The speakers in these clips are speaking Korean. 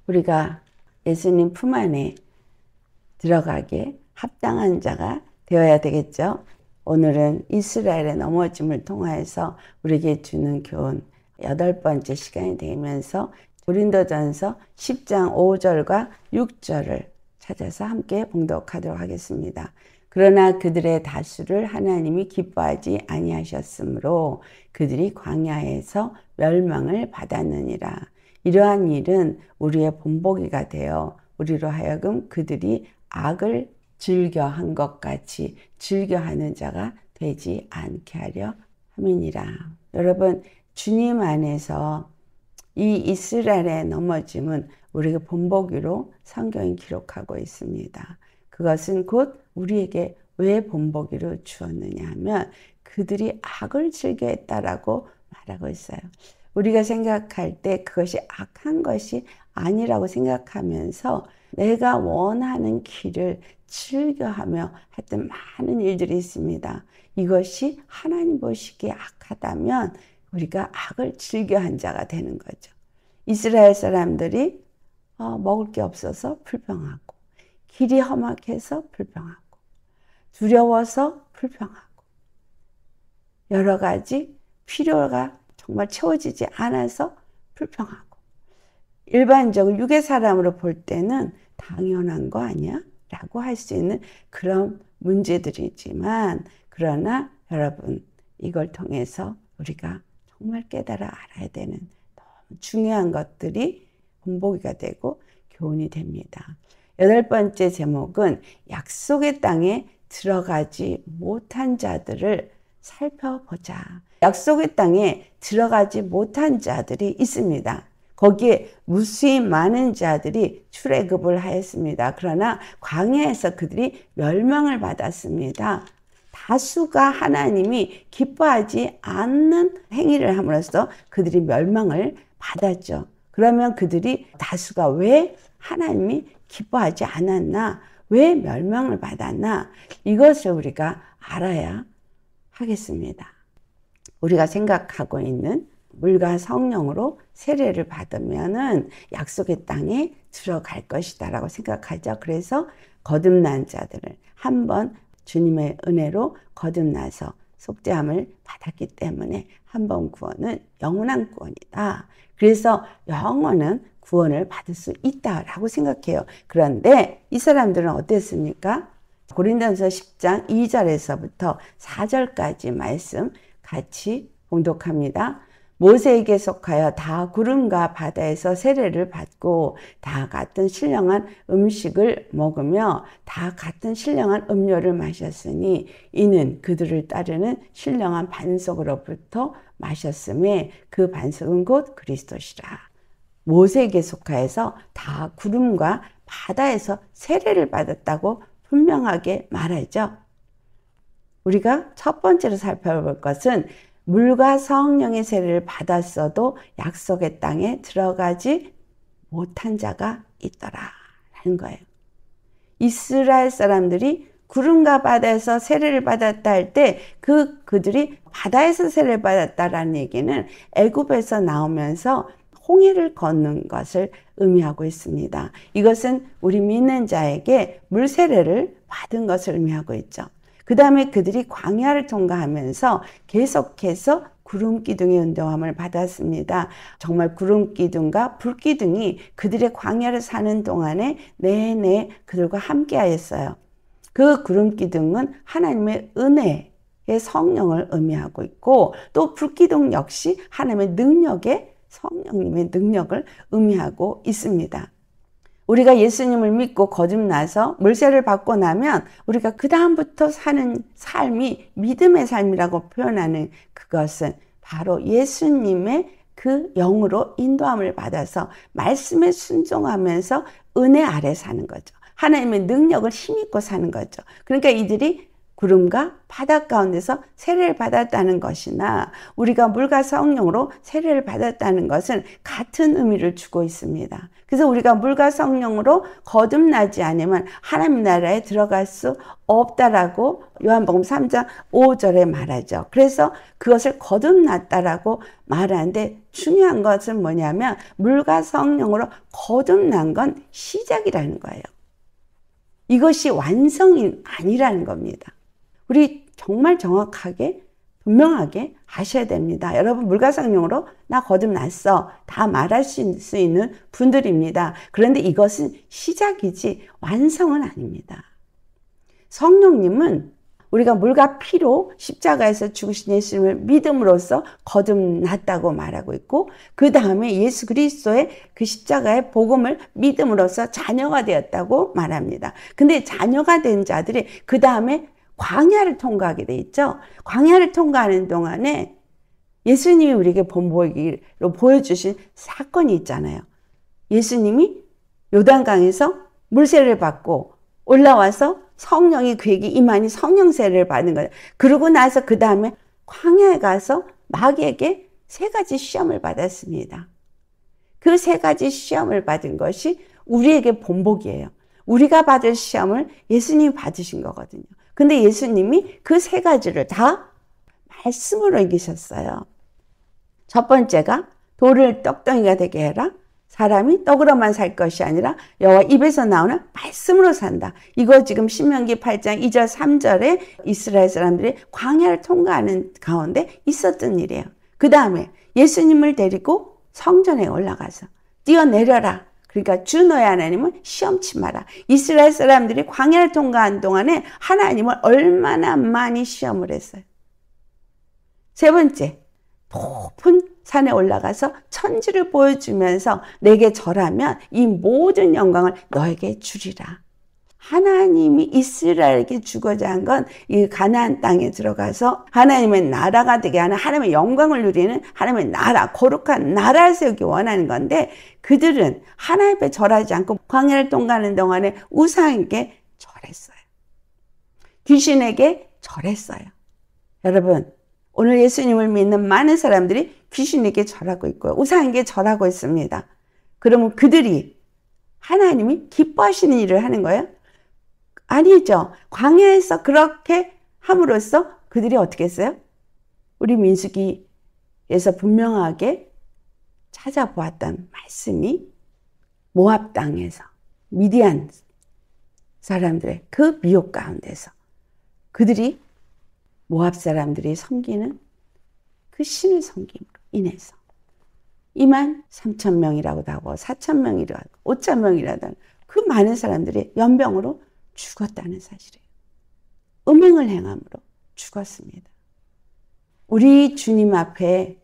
우리가 예수님 품 안에 들어가게 합당한 자가 되어야 되겠죠. 오늘은 이스라엘의 넘어짐을 통하여서 우리에게 주는 교훈 8번째 시간이 되면서 고린도전서 10장 5절과 6절을 찾아서 함께 봉독하도록 하겠습니다. 그러나 그들의 다수를 하나님이 기뻐하지 아니하셨으므로 그들이 광야에서 멸망을 받았느니라. 이러한 일은 우리의 본보기가 되어 우리로 하여금 그들이 악을 즐겨한 것 같이 즐겨하는 자가 되지 않게 하려 함이니라. 여러분, 주님 안에서 이 이스라엘의 넘어짐은 우리에게 본보기로 성경이 기록하고 있습니다. 그것은 곧 우리에게 왜 본보기로 주었느냐 하면 그들이 악을 즐겨했다라고 말하고 있어요. 우리가 생각할 때 그것이 악한 것이 아니라고 생각하면서 내가 원하는 길을 즐겨하며 했던 많은 일들이 있습니다. 이것이 하나님 보시기에 악하다면 우리가 악을 즐겨한 자가 되는 거죠. 이스라엘 사람들이 먹을 게 없어서 불평하고, 길이 험악해서 불평하고, 두려워서 불평하고, 여러 가지 필요가 정말 채워지지 않아서 불평하고, 일반적으로 육의 사람으로 볼 때는 당연한 거 아니야? 라고 할 수 있는 그런 문제들이지만, 그러나 여러분, 이걸 통해서 우리가 정말 깨달아 알아야 되는 너무 중요한 것들이 본보기가 되고 교훈이 됩니다. 8번째 제목은 약속의 땅에 들어가지 못한 자들을 살펴보자. 약속의 땅에 들어가지 못한 자들이 있습니다. 거기에 무수히 많은 자들이 출애굽을 하였습니다. 그러나 광야에서 그들이 멸망을 받았습니다. 다수가 하나님이 기뻐하지 않는 행위를 함으로써 그들이 멸망을 받았죠. 그러면 그들이 다수가 왜 하나님이 기뻐하지 않았나? 왜 멸망을 받았나? 이것을 우리가 알아야 하겠습니다. 우리가 생각하고 있는 물과 성령으로 세례를 받으면은 약속의 땅에 들어갈 것이다 라고 생각하죠. 그래서 거듭난 자들을 한번 주님의 은혜로 거듭나서 속죄함을 받았기 때문에 한 번 구원은 영원한 구원이다. 그래서 영원한 구원을 받을 수 있다라고 생각해요. 그런데 이 사람들은 어땠습니까? 고린도전서 10장 2절에서부터 4절까지 말씀 같이 봉독합니다. 모세에게 속하여 다 구름과 바다에서 세례를 받고 다 같은 신령한 음식을 먹으며 다 같은 신령한 음료를 마셨으니 이는 그들을 따르는 신령한 반석으로부터 마셨음에 그 반석은 곧 그리스도시라. 모세에게 속하여서 다 구름과 바다에서 세례를 받았다고 분명하게 말하죠. 우리가 첫 번째로 살펴볼 것은 물과 성령의 세례를 받았어도 약속의 땅에 들어가지 못한 자가 있더라라는 거예요. 이스라엘 사람들이 구름과 바다에서 세례를 받았다 할 때 그들이 바다에서 세례를 받았다라는 얘기는 애굽에서 나오면서 홍해를 걷는 것을 의미하고 있습니다. 이것은 우리 믿는 자에게 물 세례를 받은 것을 의미하고 있죠. 그 다음에 그들이 광야를 통과하면서 계속해서 구름기둥의 운동함을 받았습니다. 정말 구름기둥과 불기둥이 그들의 광야를 사는 동안에 내내 그들과 함께 하였어요. 그 구름기둥은 하나님의 은혜의 성령을 의미하고 있고 또 불기둥 역시 하나님의 능력의 성령님의 능력을 의미하고 있습니다. 우리가 예수님을 믿고 거듭나서 물세를 받고 나면 우리가 그 다음부터 사는 삶이 믿음의 삶이라고 표현하는 그것은 바로 예수님의 그 영으로 인도함을 받아서 말씀에 순종하면서 은혜 아래 사는 거죠. 하나님의 능력을 힘입고 사는 거죠. 그러니까 이들이 구름과 바다 가운데서 세례를 받았다는 것이나 우리가 물과 성령으로 세례를 받았다는 것은 같은 의미를 주고 있습니다. 그래서 우리가 물과 성령으로 거듭나지 않으면 하나님 나라에 들어갈 수 없다라고 요한복음 3장 5절에 말하죠. 그래서 그것을 거듭났다라고 말하는데 중요한 것은 뭐냐면 물과 성령으로 거듭난 건 시작이라는 거예요. 이것이 완성이 아니라는 겁니다. 우리 정말 정확하게 분명하게 하셔야 됩니다. 여러분 물과 성령으로 나 거듭났어 다 말할 수 있는 분들입니다. 그런데 이것은 시작이지 완성은 아닙니다. 성령님은 우리가 물과 피로 십자가에서 죽으신 예수님을 믿음으로써 거듭났다고 말하고 있고 그 다음에 예수 그리스도의 그 십자가의 복음을 믿음으로써 자녀가 되었다고 말합니다. 근데 자녀가 된 자들이 그 다음에 광야를 통과하게 돼 있죠. 광야를 통과하는 동안에 예수님이 우리에게 본보기로 보여주신 사건이 있잖아요. 예수님이 요단강에서 물세례를 받고 올라와서 성령이 그에게 임하니 성령 세례를 받는 거예요. 그러고 나서 그 다음에 광야에 가서 마귀에게 3가지 시험을 받았습니다. 그 3가지 시험을 받은 것이 우리에게 본보기예요. 우리가 받을 시험을 예수님이 받으신 거거든요. 근데 예수님이 그 3가지를 다 말씀으로 이기셨어요. 첫 번째가 돌을 떡덩이가 되게 해라. 사람이 떡으로만 살 것이 아니라 여호와 입에서 나오는 말씀으로 산다. 이거 지금 신명기 8장 2절 3절에 이스라엘 사람들이 광야를 통과하는 가운데 있었던 일이에요. 그 다음에 예수님을 데리고 성전에 올라가서 뛰어내려라. 그러니까 주 너의 하나님을 시험치 마라. 이스라엘 사람들이 광야를 통과한 동안에 하나님을 얼마나 많이 시험을 했어요. 3번째, 높은 산에 올라가서 천지를 보여주면서 내게 절하면 이 모든 영광을 너에게 주리라. 하나님이 이스라엘에게 주고자 한 건 이 가나안 땅에 들어가서 하나님의 나라가 되게 하는 하나님의 영광을 누리는 하나님의 나라, 거룩한 나라를 세우기 원하는 건데 그들은 하나님 앞에 절하지 않고 광야를 통과하는 동안에 우상에게 절했어요. 귀신에게 절했어요. 여러분 오늘 예수님을 믿는 많은 사람들이 귀신에게 절하고 있고요. 우상에게 절하고 있습니다. 그러면 그들이 하나님이 기뻐하시는 일을 하는 거예요? 아니죠. 광야에서 그렇게 함으로써 그들이 어떻게 했어요? 우리 민수기에서 분명하게 찾아보았던 말씀이 모압 땅에서 미디안 사람들의 그 미혹 가운데서 그들이 모압 사람들이 섬기는 그 신을 섬김으로 인해서 23,000명이라고도 하고 4,000명이라고 하고 5,000명이라도 하고 그 많은 사람들이 연병으로 죽었다는 사실이에요. 음행을 행함으로 죽었습니다. 우리 주님 앞에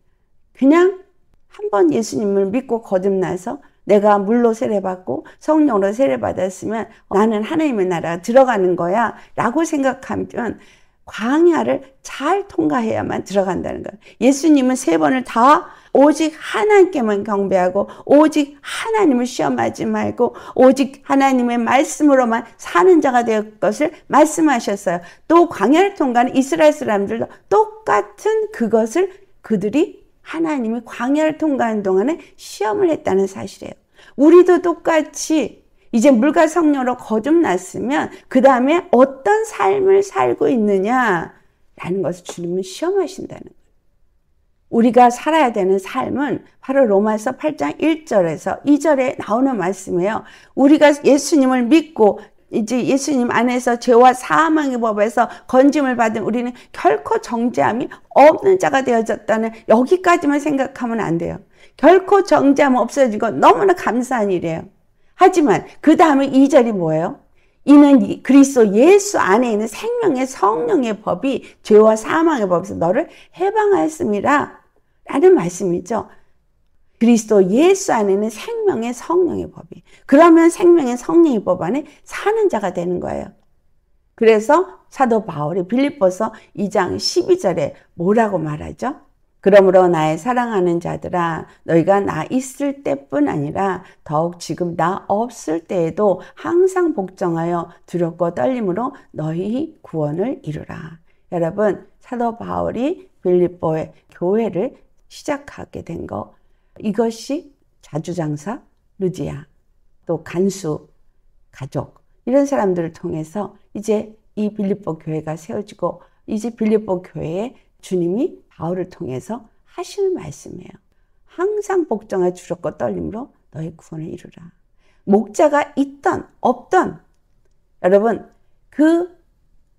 그냥 한번 예수님을 믿고 거듭나서 내가 물로 세례받고 성령으로 세례받았으면 나는 하나님의 나라에 들어가는 거야 라고 생각하면 광야를 잘 통과해야만 들어간다는 거예요. 예수님은 3번을 다 오직 하나님께만 경배하고 오직 하나님을 시험하지 말고 오직 하나님의 말씀으로만 사는 자가 될 것을 말씀하셨어요. 또 광야를 통과하는 이스라엘 사람들도 똑같은 그것을 그들이 하나님이 광야를 통과하는 동안에 시험을 했다는 사실이에요. 우리도 똑같이 이제 물과 성령으로 거듭났으면 그 다음에 어떤 삶을 살고 있느냐라는 것을 주님은 시험하신다는 거예요. 우리가 살아야 되는 삶은 바로 로마서 8장 1절에서 2절에 나오는 말씀이에요. 우리가 예수님을 믿고 이제 예수님 안에서 죄와 사망의 법에서 건짐을 받은 우리는 결코 정죄함이 없는 자가 되어졌다는 여기까지만 생각하면 안 돼요. 결코 정죄함 없어지고 너무나 감사한 일이에요. 하지만 그 다음에 2절이 뭐예요? 이는 그리스도 예수 안에 있는 생명의 성령의 법이 죄와 사망의 법에서 너를 해방하였습니다. 라는 말씀이죠. 그리스도 예수 안에 있는 생명의 성령의 법이. 그러면 생명의 성령의 법 안에 사는 자가 되는 거예요. 그래서 사도 바울이 빌립보서 2장 12절에 뭐라고 말하죠? 그러므로 나의 사랑하는 자들아, 너희가 나 있을 때뿐 아니라 더욱 지금 나 없을 때에도 항상 복종하여 두렵고 떨림으로 너희 구원을 이루라. 여러분, 사도 바울이 빌립보의 교회를 시작하게 된 거, 이것이 자주장사, 루디아, 또 간수, 가족, 이런 사람들을 통해서 이제 이 빌립보 교회가 세워지고, 이제 빌립보 교회에 주님이 바울을 통해서 하시는 말씀이에요. 항상 복종하여 두렵고 떨림으로 너의 구원을 이루라. 목자가 있던 없던, 여러분, 그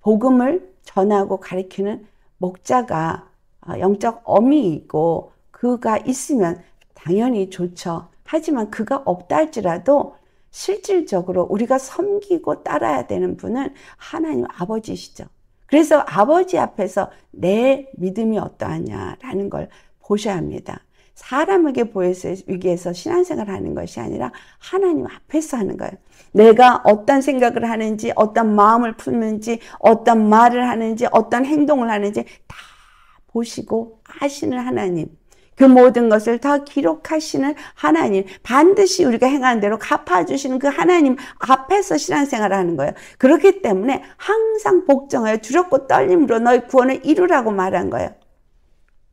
복음을 전하고 가르치는 목자가 영적 어미 있고 그가 있으면 당연히 좋죠. 하지만 그가 없다 할지라도 실질적으로 우리가 섬기고 따라야 되는 분은 하나님 아버지시죠. 그래서 아버지 앞에서 내 믿음이 어떠하냐라는 걸 보셔야 합니다. 사람에게 보이기 위해서 신앙생활을 하는 것이 아니라 하나님 앞에서 하는 거예요. 내가 어떤 생각을 하는지, 어떤 마음을 품는지, 어떤 말을 하는지, 어떤 행동을 하는지 다 보시고 아시는 하나님, 그 모든 것을 다 기록하시는 하나님, 반드시 우리가 행하는 대로 갚아주시는 그 하나님 앞에서 신앙생활을 하는 거예요. 그렇기 때문에 항상 복종하여 두렵고 떨림으로 너희 구원을 이루라고 말한 거예요.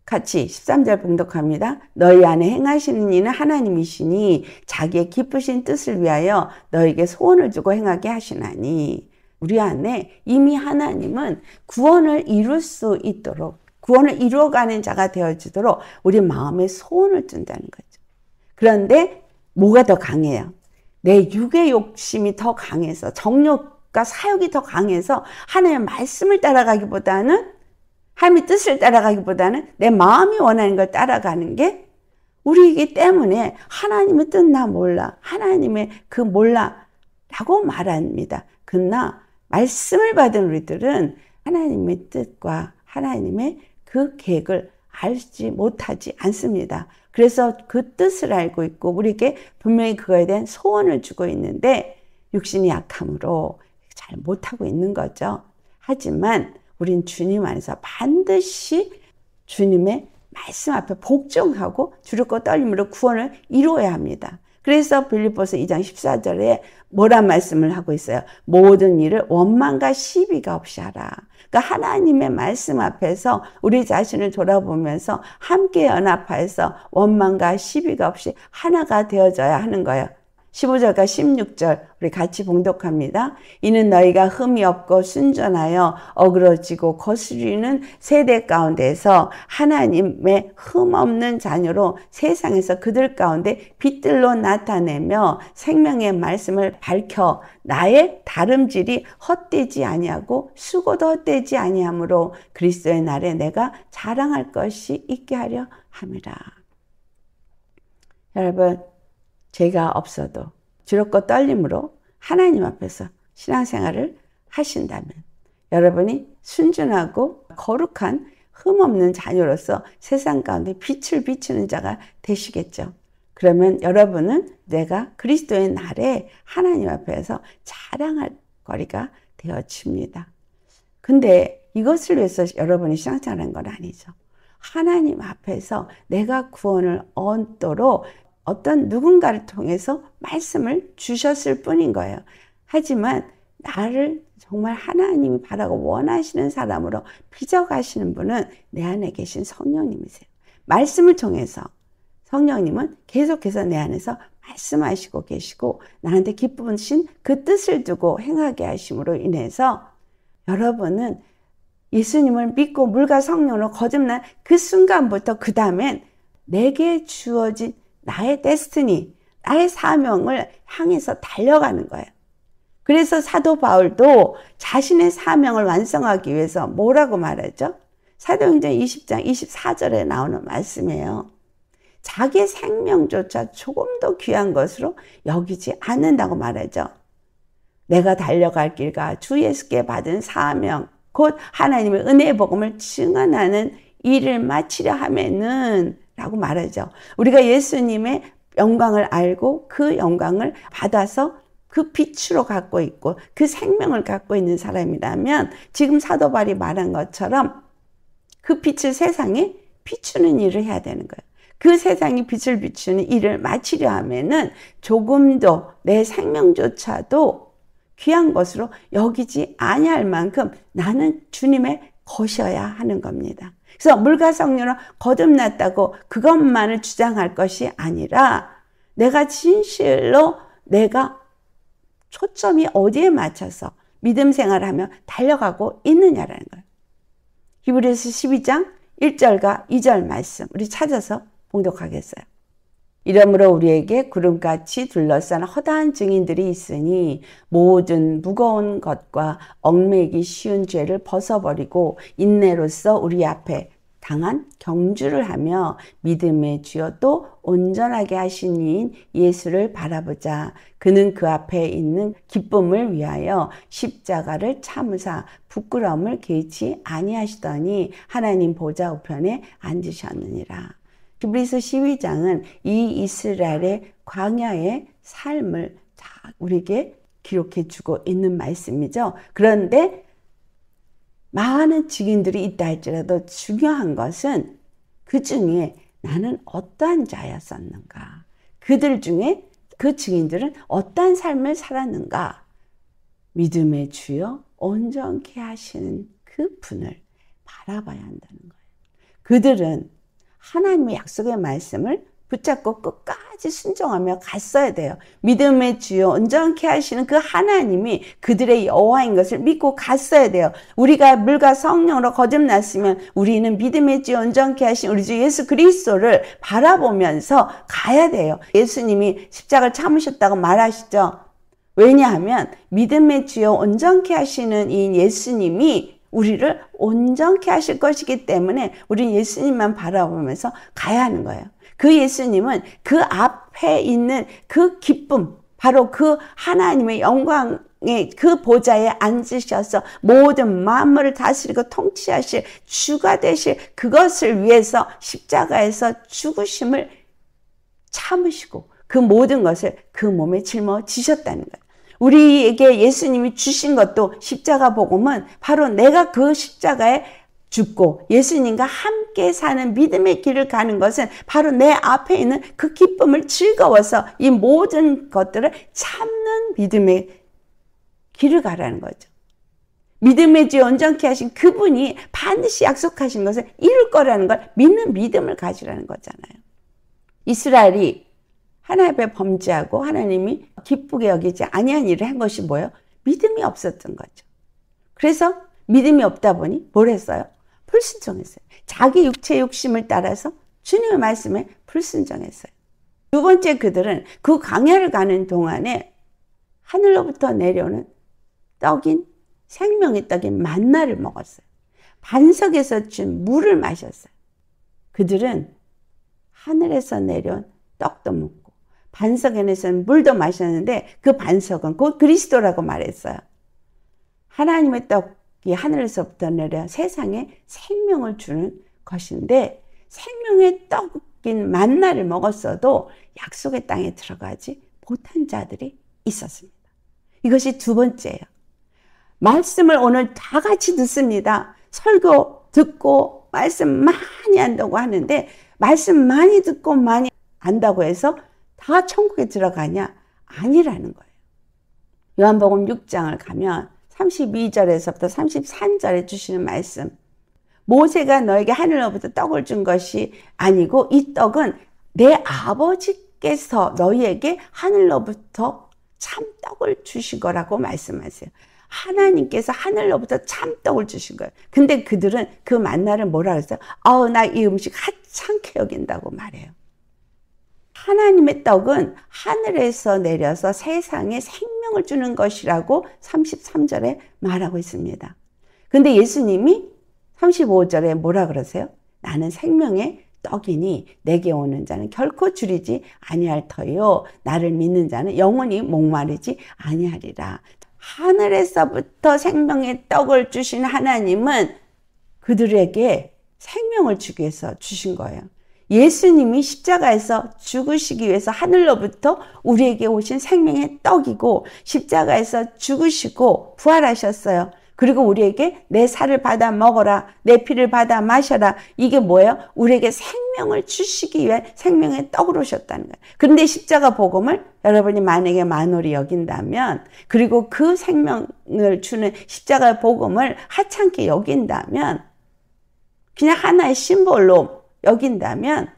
같이 13절 봉독합니다. 너희 안에 행하시는 이는 하나님이시니 자기의 기쁘신 뜻을 위하여 너에게 소원을 주고 행하게 하시나니. 우리 안에 이미 하나님은 구원을 이룰 수 있도록, 구원을 이루어가는 자가 되어지도록 우리 마음에 소원을 준다는 거죠. 그런데 뭐가 더 강해요? 내 육의 욕심이 더 강해서, 정욕과 사욕이 더 강해서 하나님의 말씀을 따라가기보다는, 하나님의 뜻을 따라가기보다는 내 마음이 원하는 걸 따라가는 게 우리이기 때문에 하나님의 뜻 나 몰라, 하나님의 그 몰라 라고 말합니다. 그러나 말씀을 받은 우리들은 하나님의 뜻과 하나님의 그 계획을 알지 못하지 않습니다. 그래서 그 뜻을 알고 있고 우리에게 분명히 그거에 대한 소원을 주고 있는데 육신이 약함으로 잘 못하고 있는 거죠. 하지만 우린 주님 안에서 반드시 주님의 말씀 앞에 복종하고 두렵고 떨림으로 구원을 이루어야 합니다. 그래서 빌립보서 2장 14절에 뭐란 말씀을 하고 있어요? 모든 일을 원망과 시비가 없이 하라. 그러니까 하나님의 말씀 앞에서 우리 자신을 돌아보면서 함께 연합하여서 원망과 시비가 없이 하나가 되어져야 하는 거예요. 15절과 16절 우리 같이 봉독합니다. 이는 너희가 흠이 없고 순전하여 어그러지고 거스리는 세대 가운데서 하나님의 흠 없는 자녀로 세상에서 그들 가운데 빛들로 나타내며 생명의 말씀을 밝혀 나의 다름질이 헛되지 아니하고 수고도 헛되지 아니하므로 그리스도의 날에 내가 자랑할 것이 있게 하려 함이라. 여러분, 죄가 없어도 두렵고 떨림으로 하나님 앞에서 신앙생활을 하신다면 여러분이 순전하고 거룩한 흠없는 자녀로서 세상 가운데 빛을 비추는 자가 되시겠죠. 그러면 여러분은 내가 그리스도의 날에 하나님 앞에서 자랑할 거리가 되어집니다. 근데 이것을 위해서 여러분이 신앙생활한 건 아니죠. 하나님 앞에서 내가 구원을 얻도록 어떤 누군가를 통해서 말씀을 주셨을 뿐인 거예요. 하지만 나를 정말 하나님이 바라고 원하시는 사람으로 빚어가시는 분은 내 안에 계신 성령님이세요. 말씀을 통해서 성령님은 계속해서 내 안에서 말씀하시고 계시고 나한테 기쁘신 그 뜻을 두고 행하게 하심으로 인해서 여러분은 예수님을 믿고 물과 성령으로 거듭난 그 순간부터 그 다음엔 내게 주어진 나의 데스티니, 나의 사명을 향해서 달려가는 거예요. 그래서 사도 바울도 자신의 사명을 완성하기 위해서 뭐라고 말하죠? 사도행전 20장 24절에 나오는 말씀이에요. 자기 생명조차 조금 더 귀한 것으로 여기지 않는다고 말하죠. 내가 달려갈 길과 주 예수께 받은 사명, 곧 하나님의 은혜의 복음을 증언하는 일을 마치려 하면은 라고 말하죠. 우리가 예수님의 영광을 알고 그 영광을 받아서 그 빛으로 갖고 있고 그 생명을 갖고 있는 사람이라면 지금 사도 바울이 말한 것처럼 그 빛을 세상에 비추는 일을 해야 되는 거예요. 그 세상이 빛을 비추는 일을 마치려 하면은 조금도 내 생명조차도 귀한 것으로 여기지 아니할 만큼 나는 주님의 것이어야 하는 겁니다. 그래서 물과 성령으로 거듭났다고 그것만을 주장할 것이 아니라 내가 진실로 내가 초점이 어디에 맞춰서 믿음 생활을 하며 달려가고 있느냐라는 거예요. 히브리서 12장 1절과 2절 말씀 우리 찾아서 봉독하겠어요. 이러므로 우리에게 구름같이 둘러싼 허다한 증인들이 있으니 모든 무거운 것과 얽매기 쉬운 죄를 벗어버리고 인내로써 우리 앞에 당한 경주를 하며 믿음의 주여 또 온전하게 하신 이인 예수를 바라보자. 그는 그 앞에 있는 기쁨을 위하여 십자가를 참으사 부끄러움을 개의치 아니하시더니 하나님 보좌 우편에 앉으셨느니라. 히브리서 12장은 이 이스라엘의 광야의 삶을 다 우리에게 기록해 주고 있는 말씀이죠. 그런데 많은 증인들이 있다 할지라도 중요한 것은 그 중에 나는 어떠한 자였었는가? 그들 중에 그 증인들은 어떠한 삶을 살았는가? 믿음의 주여 온전케 하시는 그 분을 바라봐야 한다는 거예요. 그들은 하나님의 약속의 말씀을 붙잡고 끝까지 순종하며 갔어야 돼요. 믿음의 주여 온전케 하시는 그 하나님이 그들의 여호와인 것을 믿고 갔어야 돼요. 우리가 물과 성령으로 거듭났으면 우리는 믿음의 주여 온전케 하신 우리 주 예수 그리스도를 바라보면서 가야 돼요. 예수님이 십자가를 참으셨다고 말하시죠. 왜냐하면 믿음의 주여 온전케 하시는 이 예수님이 우리를 온전케 하실 것이기 때문에 우리는 예수님만 바라보면서 가야 하는 거예요. 그 예수님은 그 앞에 있는 그 기쁨, 바로 그 하나님의 영광의 그 보좌에 앉으셔서 모든 만물을 다스리고 통치하실 주가 되실 그것을 위해서 십자가에서 죽으심을 참으시고 그 모든 것을 그 몸에 짊어지셨다는 거예요. 우리에게 예수님이 주신 것도 십자가 복음은 바로 내가 그 십자가에 죽고 예수님과 함께 사는 믿음의 길을 가는 것은 바로 내 앞에 있는 그 기쁨을 즐거워서 이 모든 것들을 참는 믿음의 길을 가라는 거죠. 믿음의 주 온전케 하신 그분이 반드시 약속하신 것을 이룰 거라는 걸 믿는 믿음을 가지라는 거잖아요. 이스라엘이 하나님 앞에 범죄하고 하나님이 기쁘게 여기지 아니한 일을 한 것이 뭐예요? 믿음이 없었던 거죠. 그래서 믿음이 없다 보니 뭘 했어요? 불순종했어요. 자기 육체의 욕심을 따라서 주님의 말씀에 불순종했어요. 두 번째, 그들은 그 광야를 가는 동안에 하늘로부터 내려오는 떡인 생명의 떡인 만나를 먹었어요. 반석에서 준 물을 마셨어요. 그들은 하늘에서 내려온 떡도 먹고 반석에서는 물도 마셨는데 그 반석은 곧 그리스도라고 말했어요. 하나님의 떡이 하늘에서부터 내려 세상에 생명을 주는 것인데 생명의 떡인 만나를 먹었어도 약속의 땅에 들어가지 못한 자들이 있었습니다. 이것이 두 번째예요. 말씀을 오늘 다 같이 듣습니다. 설교 듣고 말씀 많이 한다고 하는데 말씀 많이 듣고 많이 안다고 해서 다 천국에 들어가냐? 아니라는 거예요. 요한복음 6장을 가면 32절에서부터 33절에 주시는 말씀. 모세가 너에게 하늘로부터 떡을 준 것이 아니고 이 떡은 내 아버지께서 너희에게 하늘로부터 참떡을 주신 거라고 말씀하세요. 하나님께서 하늘로부터 참떡을 주신 거예요. 근데 그들은 그 만나를 뭐라 그랬어요? 나 이 음식 하찮게 여긴다고 말해요. 하나님의 떡은 하늘에서 내려서 세상에 생명을 주는 것이라고 33절에 말하고 있습니다. 근데 예수님이 35절에 뭐라 그러세요? 나는 생명의 떡이니 내게 오는 자는 결코 줄이지 아니할 터요. 나를 믿는 자는 영원히 목마르지 아니하리라. 하늘에서부터 생명의 떡을 주신 하나님은 그들에게 생명을 주기 위해서 주신 거예요. 예수님이 십자가에서 죽으시기 위해서 하늘로부터 우리에게 오신 생명의 떡이고 십자가에서 죽으시고 부활하셨어요. 그리고 우리에게 내 살을 받아 먹어라, 내 피를 받아 마셔라. 이게 뭐예요? 우리에게 생명을 주시기 위해 생명의 떡으로 오셨다는 거예요. 그런데 십자가 복음을 여러분이 만약에 만홀히 여긴다면, 그리고 그 생명을 주는 십자가 복음을 하찮게 여긴다면, 그냥 하나의 심볼로 여긴다면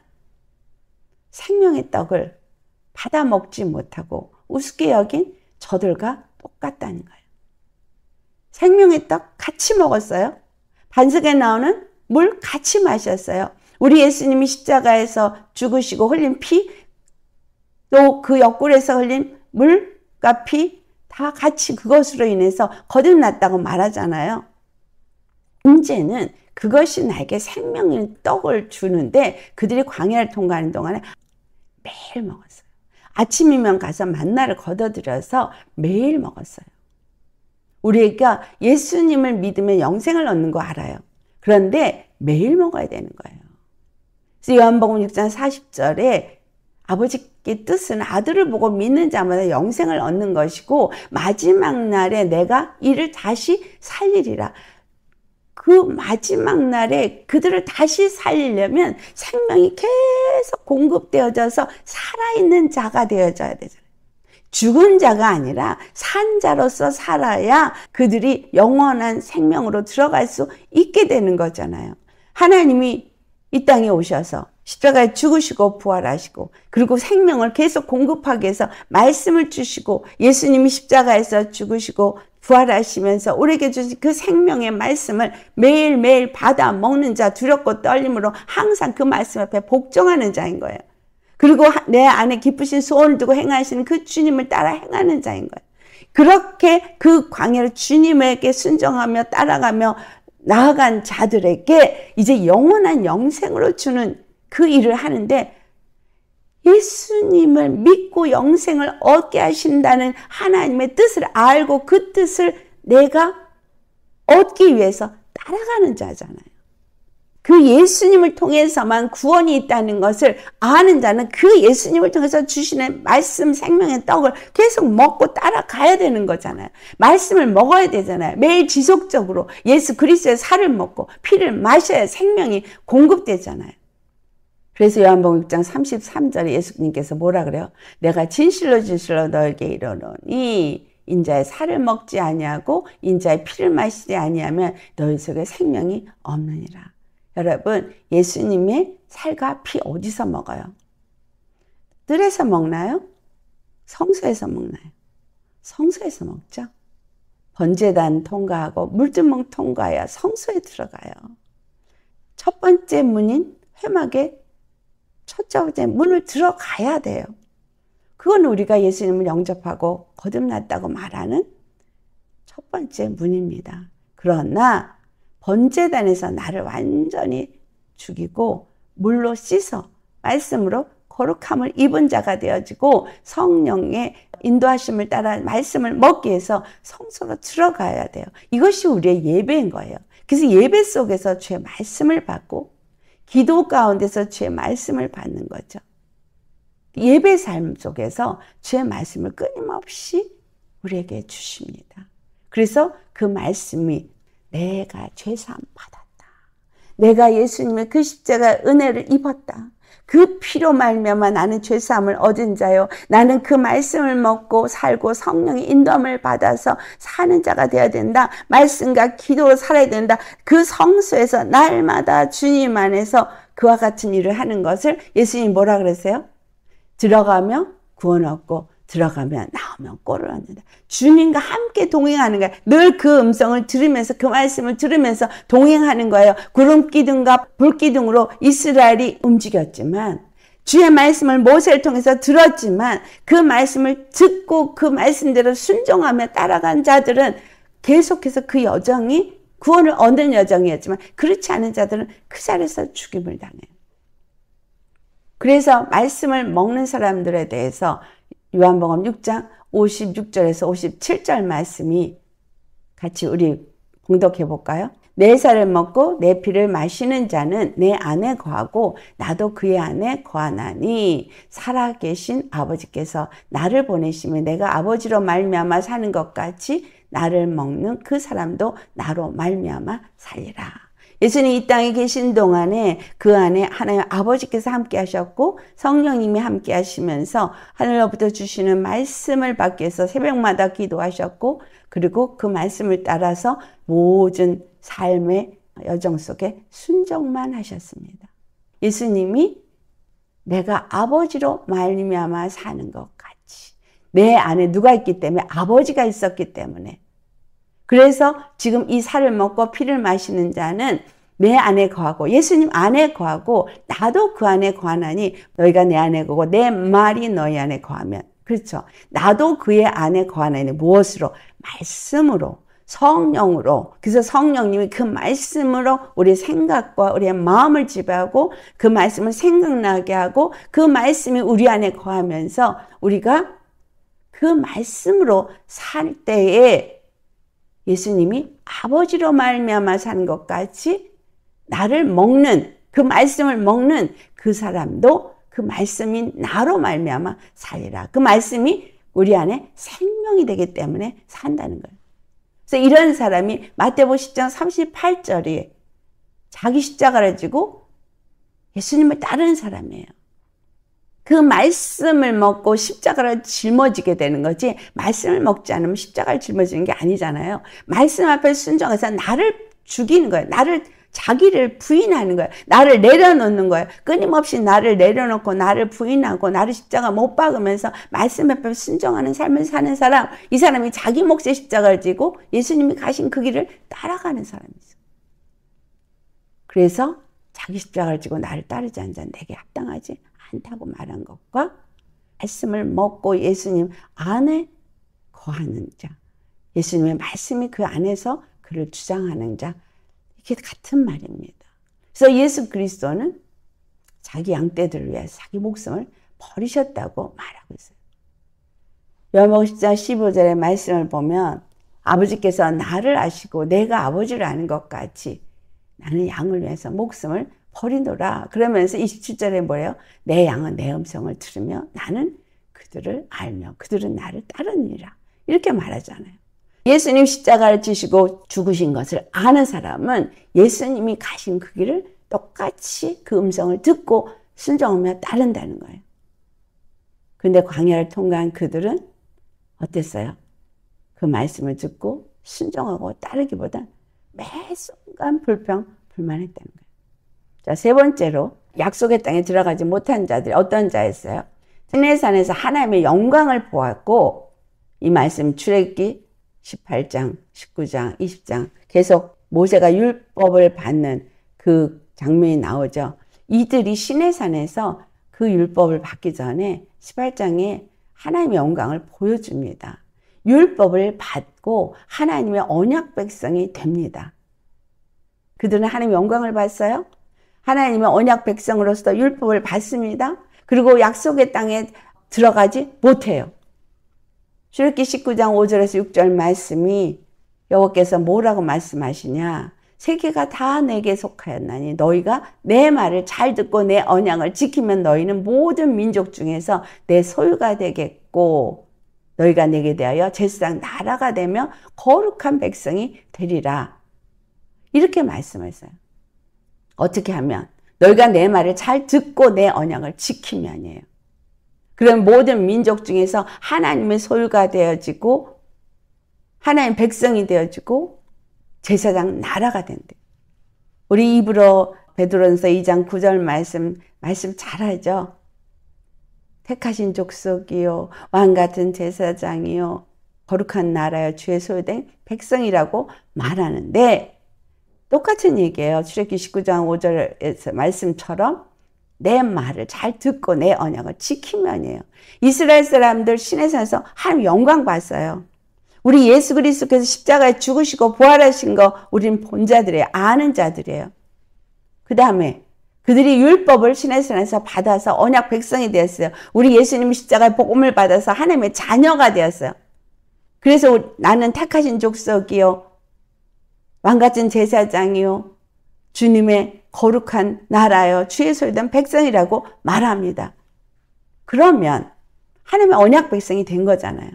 생명의 떡을 받아 먹지 못하고 우습게 여긴 저들과 똑같다는 거예요. 생명의 떡 같이 먹었어요. 반석에 나오는 물 같이 마셨어요. 우리 예수님이 십자가에서 죽으시고 흘린 피, 또 그 옆구리에서 흘린 물과 피 다 같이 그것으로 인해서 거듭났다고 말하잖아요. 문제는 그것이 나에게 생명의 떡을 주는데 그들이 광야를 통과하는 동안에 매일 먹었어요. 아침이면 가서 만나를 걷어들여서 매일 먹었어요. 우리가 예수님을 믿으면 영생을 얻는 거 알아요. 그런데 매일 먹어야 되는 거예요. 그래서 요한복음 6장 40절에 아버지께 뜻은 아들을 보고 믿는 자마다 영생을 얻는 것이고 마지막 날에 내가 이를 다시 살리리라. 그 마지막 날에 그들을 다시 살리려면 생명이 계속 공급되어져서 살아있는 자가 되어져야 되잖아요. 죽은 자가 아니라 산 자로서 살아야 그들이 영원한 생명으로 들어갈 수 있게 되는 거잖아요. 하나님이 이 땅에 오셔서 십자가에 죽으시고 부활하시고 그리고 생명을 계속 공급하기 위해서 말씀을 주시고 예수님이 십자가에서 죽으시고 부활하시면서 우리에게 주신 그 생명의 말씀을 매일매일 받아 먹는 자, 두렵고 떨림으로 항상 그 말씀 앞에 복종하는 자인 거예요. 그리고 내 안에 기쁘신 소원을 두고 행하시는 그 주님을 따라 행하는 자인 거예요. 그렇게 그 광야를 주님에게 순종하며 따라가며 나아간 자들에게 이제 영원한 영생으로 주는 그 일을 하는데, 예수님을 믿고 영생을 얻게 하신다는 하나님의 뜻을 알고 그 뜻을 내가 얻기 위해서 따라가는 자잖아요. 그 예수님을 통해서만 구원이 있다는 것을 아는 자는 그 예수님을 통해서 주시는 말씀 생명의 떡을 계속 먹고 따라가야 되는 거잖아요. 말씀을 먹어야 되잖아요. 매일 지속적으로 예수 그리스도의 살을 먹고 피를 마셔야 생명이 공급되잖아요. 그래서 요한복음 6장 33절에 예수님께서 뭐라 그래요? 내가 진실로 진실로 너에게 이르노니 인자의 살을 먹지 아니하고 인자의 피를 마시지 아니하면 너희 속에 생명이 없느니라. 여러분, 예수님의 살과 피 어디서 먹어요? 뜰에서 먹나요? 성소에서 먹나요? 성소에서 먹죠. 번제단 통과하고 물두멍 통과해야 성소에 들어가요. 첫 번째 문인 회막에 첫 번째 문을 들어가야 돼요. 그건 우리가 예수님을 영접하고 거듭났다고 말하는 첫 번째 문입니다. 그러나 번제단에서 나를 완전히 죽이고 물로 씻어 말씀으로 거룩함을 입은 자가 되어지고 성령의 인도하심을 따라 말씀을 먹기 위해서 성소로 들어가야 돼요. 이것이 우리의 예배인 거예요. 그래서 예배 속에서 주의 말씀을 받고 기도 가운데서 주의 말씀을 받는 거죠. 예배 삶 속에서 주의 말씀을 끊임없이 우리에게 주십니다. 그래서 그 말씀이 내가 죄사함 받았다. 내가 예수님의 그 십자가 은혜를 입었다. 그 피로 말미암아 나는 죄사함을 얻은 자요. 나는 그 말씀을 먹고 살고 성령의 인도함을 받아서 사는 자가 되어야 된다. 말씀과 기도로 살아야 된다. 그 성소에서 날마다 주님 안에서 그와 같은 일을 하는 것을 예수님이 뭐라 그러세요? 들어가며 구원 얻고 들어가면 나오면 꼴을 얻는다. 주님과 함께 동행하는 거예요. 늘 그 음성을 들으면서 그 말씀을 들으면서 동행하는 거예요. 구름 기둥과 불 기둥으로 이스라엘이 움직였지만 주의 말씀을 모세를 통해서 들었지만 그 말씀을 듣고 그 말씀대로 순종하며 따라간 자들은 계속해서 그 여정이 구원을 얻는 여정이었지만 그렇지 않은 자들은 그 자리에서 죽임을 당해요. 그래서 말씀을 먹는 사람들에 대해서 요한복음 6장 56절에서 57절 말씀이 같이 우리 봉독해 볼까요? 내 살을 먹고 내 피를 마시는 자는 내 안에 거하고 나도 그의 안에 거하나니 살아계신 아버지께서 나를 보내시면 내가 아버지로 말미암아 사는 것 같이 나를 먹는 그 사람도 나로 말미암아 살리라. 예수님 이 땅에 계신 동안에 그 안에 하나님 아버지께서 함께 하셨고 성령님이 함께 하시면서 하늘로부터 주시는 말씀을 받기 위해서 새벽마다 기도하셨고 그리고 그 말씀을 따라서 모든 삶의 여정 속에 순종만 하셨습니다. 예수님이 내가 아버지로 말미암아 사는 것 같이 내 안에 누가 있기 때문에 아버지가 있었기 때문에 그래서 지금 이 살을 먹고 피를 마시는 자는 내 안에 거하고 예수님 안에 거하고 나도 그 안에 거하나니 너희가 내 안에 거하고 내 말이 너희 안에 거하면 그렇죠. 나도 그의 안에 거하나니 무엇으로? 말씀으로 성령으로. 그래서 성령님이 그 말씀으로 우리의 생각과 우리의 마음을 지배하고 그 말씀을 생각나게 하고 그 말씀이 우리 안에 거하면서 우리가 그 말씀으로 살 때에 예수님이 아버지로 말미암아 사는 것 같이 나를 먹는 그 말씀을 먹는 그 사람도 그 말씀이 나로 말미암아 살리라. 그 말씀이 우리 안에 생명이 되기 때문에 산다는 거예요. 그래서 이런 사람이 마태복음 10장 38절이 자기 십자가를 지고 예수님을 따르는 사람이에요. 그 말씀을 먹고 십자가를 짊어지게 되는 거지 말씀을 먹지 않으면 십자가를 짊어지는 게 아니잖아요. 말씀 앞에 순종해서 나를 죽이는 거예요. 자기를 부인하는 거예요. 나를 내려놓는 거예요. 끊임없이 나를 내려놓고 나를 부인하고 나를 십자가 못 박으면서 말씀 앞에 순종하는 삶을 사는 사람, 이 사람이 자기 몫의 십자가를 지고 예수님이 가신 그 길을 따라가는 사람이죠. 그래서 자기 십자가를 지고 나를 따르지 않는 자는 내게 합당하지 않다고 말한 것과 말씀을 먹고 예수님 안에 거하는 자, 예수님의 말씀이 그 안에서 그를 주장하는 자, 이게 같은 말입니다. 그래서 예수 그리스도는 자기 양떼들을 위해서 자기 목숨을 버리셨다고 말하고 있어요. 요한복음 10장 15절의 말씀을 보면 아버지께서 나를 아시고 내가 아버지를 아는 것 같이 나는 양을 위해서 목숨을 버리노라. 그러면서 27절에 뭐예요? 내 양은 내 음성을 들으며 나는 그들을 알며 그들은 나를 따르니라. 이렇게 말하잖아요. 예수님 십자가를 지시고 죽으신 것을 아는 사람은 예수님이 가신 그 길을 똑같이 그 음성을 듣고 순종하며 따른다는 거예요. 그런데 광야를 통과한 그들은 어땠어요? 그 말씀을 듣고 순종하고 따르기보다 매 순간 불평불만했다는 거예요. 자, 세 번째로 약속의 땅에 들어가지 못한 자들이 어떤 자였어요? 시내산에서 하나님의 영광을 보았고 이 말씀 출애굽기 18장, 19장, 20장 계속 모세가 율법을 받는 그 장면이 나오죠. 이들이 시내산에서 그 율법을 받기 전에 18장에 하나님의 영광을 보여줍니다. 율법을 받고 하나님의 언약 백성이 됩니다. 그들은 하나님의 영광을 봤어요. 하나님의 언약 백성으로서 율법을 받습니다. 그리고 약속의 땅에 들어가지 못해요. 출애굽기 19장 5절에서 6절 말씀이 여호와께서 뭐라고 말씀하시냐? 세계가 다 내게 속하였나니 너희가 내 말을 잘 듣고 내 언약을 지키면 너희는 모든 민족 중에서 내 소유가 되겠고 너희가 내게 대하여 제사장 나라가 되며 거룩한 백성이 되리라. 이렇게 말씀했어요. 어떻게 하면? 너희가 내 말을 잘 듣고 내 언약을 지키면이에요. 그럼 모든 민족 중에서 하나님의 소유가 되어지고 하나님 백성이 되어지고 제사장 나라가 된대요. 우리 입으로 베드로전서 2장 9절 말씀 잘 알죠? 택하신 족속이요 왕같은 제사장이요 거룩한 나라여 주의 소유된 백성이라고 말하는데 똑같은 얘기예요. 출애굽기 19장 5절에서 말씀처럼 내 말을 잘 듣고 내 언약을 지키면이에요. 이스라엘 사람들 시내산에서 하나님 영광 봤어요. 우리 예수 그리스도께서 십자가에 죽으시고 부활하신 거 우리는 본 자들이에요. 아는 자들이에요. 그 다음에 그들이 율법을 시내산에서 받아서 언약 백성이 되었어요. 우리 예수님 십자가의 복음을 받아서 하나님의 자녀가 되었어요. 그래서 나는 택하신 족속이요 왕같은 제사장이요 주님의 거룩한 나라요 주의 소유된 백성이라고 말합니다. 그러면 하나님의 언약 백성이 된 거잖아요.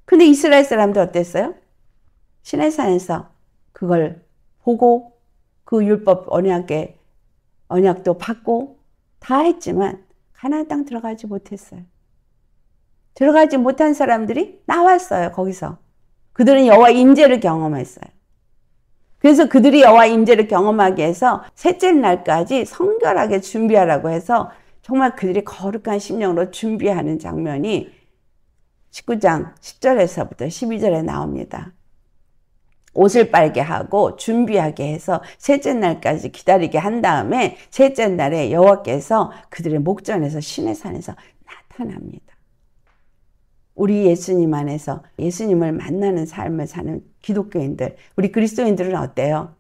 근데 이스라엘 사람들 어땠어요? 시내산에서 그걸 보고 그 율법 언약도 받고 다 했지만 가나안 땅 들어가지 못했어요. 들어가지 못한 사람들이 나왔어요. 거기서. 그들은 여호와 임재를 경험했어요. 그래서 그들이 여호와 임재를 경험하게 해서 셋째 날까지 성결하게 준비하라고 해서 정말 그들이 거룩한 심령으로 준비하는 장면이 19장 10절에서부터 12절에 나옵니다. 옷을 빨게 하고 준비하게 해서 셋째 날까지 기다리게 한 다음에 셋째 날에 여호와께서 그들의 목전에서 시내산에서 나타납니다. 우리 예수님 안에서 예수님을 만나는 삶을 사는 기독교인들, 우리 그리스도인들은 어때요?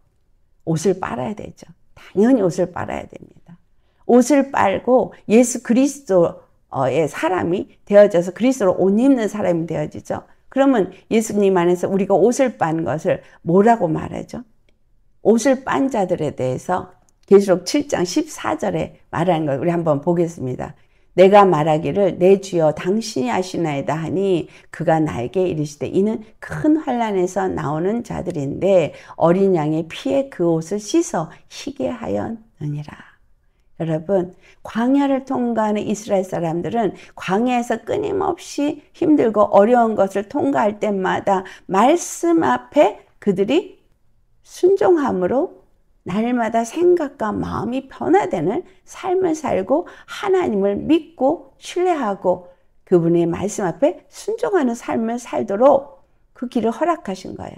옷을 빨아야 되죠. 당연히 옷을 빨아야 됩니다. 옷을 빨고 예수 그리스도의 사람이 되어져서 그리스도로 옷 입는 사람이 되어지죠. 그러면 예수님 안에서 우리가 옷을 빤 것을 뭐라고 말하죠? 옷을 빤 자들에 대해서 계시록 7장 14절에 말하는 걸 우리 한번 보겠습니다. 내가 말하기를 내 주여 당신이 하시나이다 하니 그가 나에게 이르시되 이는 큰 환난에서 나오는 자들인데 어린 양의 피에 그 옷을 씻어 희게 하였느니라. 여러분, 광야를 통과하는 이스라엘 사람들은 광야에서 끊임없이 힘들고 어려운 것을 통과할 때마다 말씀 앞에 그들이 순종함으로 날마다 생각과 마음이 변화되는 삶을 살고 하나님을 믿고 신뢰하고 그분의 말씀 앞에 순종하는 삶을 살도록 그 길을 허락하신 거예요.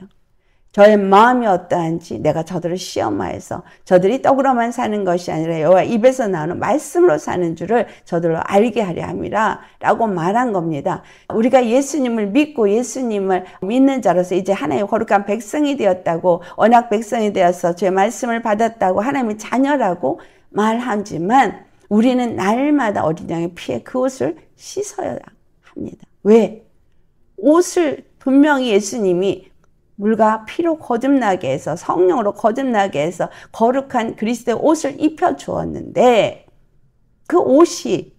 저의 마음이 어떠한지 내가 저들을 시험하여서 저들이 떡으로만 사는 것이 아니라 여호와 입에서 나오는 말씀으로 사는 줄을 저들로 알게 하려 함이라 라고 말한 겁니다. 우리가 예수님을 믿고 예수님을 믿는 자로서 이제 하나님의 거룩한 백성이 되었다고 언약 백성이 되어서 주의 말씀을 받았다고 하나님의 자녀라고 말하지만 우리는 날마다 어린 양의 피에 그 옷을 씻어야 합니다. 왜? 옷을 분명히 예수님이 물과 피로 거듭나게 해서 성령으로 거듭나게 해서 거룩한 그리스도의 옷을 입혀 주었는데 그 옷이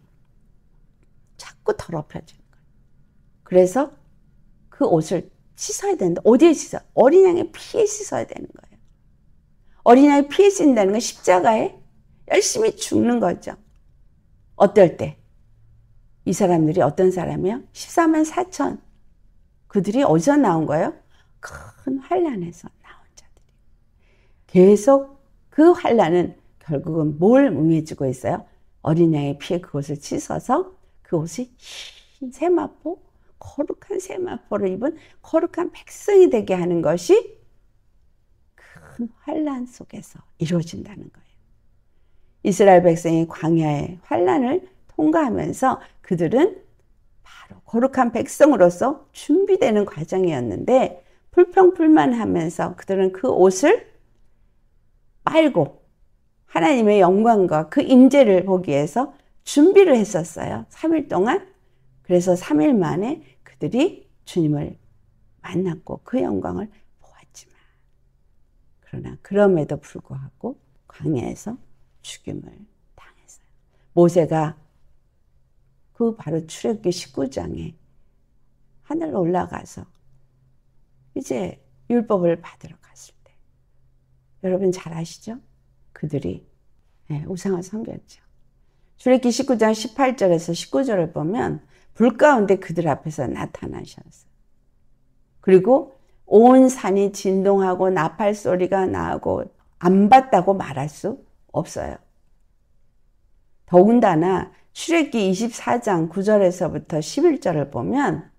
자꾸 더럽혀지는 거예요. 그래서 그 옷을 씻어야 되는데 어디에 씻어요? 어린 양의 피에 씻어야 되는 거예요. 어린 양의 피에 씻는다는 건 십자가에 열심히 죽는 거죠. 어떨 때? 이 사람들이 어떤 사람이요? 14만 4천. 그들이 어디서 나온 거예요? 큰 환난에서 나온 자들이 계속 그 환난은 결국은 뭘 의미해주고 있어요? 어린 양의 피에 그것을 씻어서 그 옷이 흰 세마포, 거룩한 세마포를 입은 거룩한 백성이 되게 하는 것이 큰 환난 속에서 이루어진다는 거예요. 이스라엘 백성이 광야의 환난을 통과하면서 그들은 바로 거룩한 백성으로서 준비되는 과정이었는데 불평불만하면서 그들은 그 옷을 빨고 하나님의 영광과 그 임재를 보기 위해서 준비를 했었어요. 3일 동안. 그래서 3일 만에 그들이 주님을 만났고 그 영광을 보았지만 그러나 그럼에도 불구하고 광야에서 죽임을 당했어요. 모세가 그 바로 출애굽기 19장에 하늘로 올라가서 이제 율법을 받으러 갔을 때 여러분 잘 아시죠? 그들이 우상을 섬겼죠. 출애굽기 19장 18절에서 19절을 보면 불 가운데 그들 앞에서 나타나셨어요. 그리고 온 산이 진동하고 나팔 소리가 나고 안 봤다고 말할 수 없어요. 더군다나 출애굽기 24장 9절에서부터 11절을 보면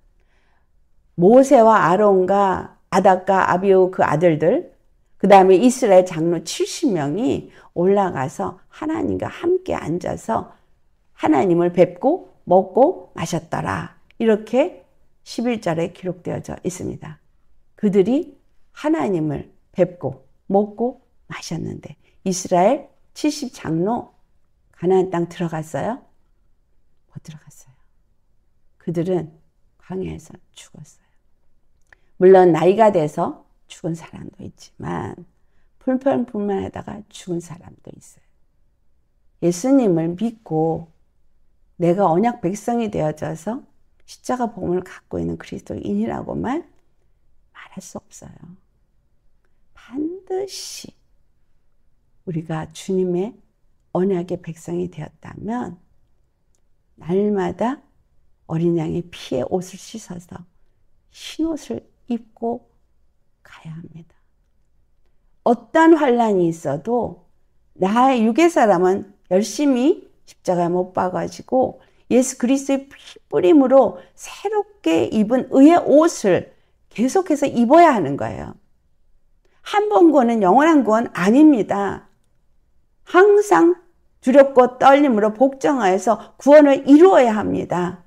모세와 아론과 나답과 아비후 그 아들들, 그 다음에 이스라엘 장로 70명이 올라가서 하나님과 함께 앉아서 하나님을 뵙고 먹고 마셨더라. 이렇게 11절에 기록되어져 있습니다. 그들이 하나님을 뵙고 먹고 마셨는데 이스라엘 70 장로 가나안 땅 들어갔어요? 못 들어갔어요. 그들은 광야에서 죽었어요. 물론 나이가 돼서 죽은 사람도 있지만 불평불만하다가 죽은 사람도 있어요. 예수님을 믿고 내가 언약 백성이 되어져서 십자가 복음을 갖고 있는 그리스도인이라고만 말할 수 없어요. 반드시 우리가 주님의 언약의 백성이 되었다면 날마다 어린 양의 피에 옷을 씻어서 흰 옷을 입고 가야 합니다. 어떤 환난이 있어도 나의 육의 사람은 열심히 십자가에 못 박아지고 예수 그리스도의 피 뿌림으로 새롭게 입은 의의 옷을 계속해서 입어야 하는 거예요. 한 번 구원은 영원한 구원 아닙니다. 항상 두렵고 떨림으로 복종하여서 구원을 이루어야 합니다.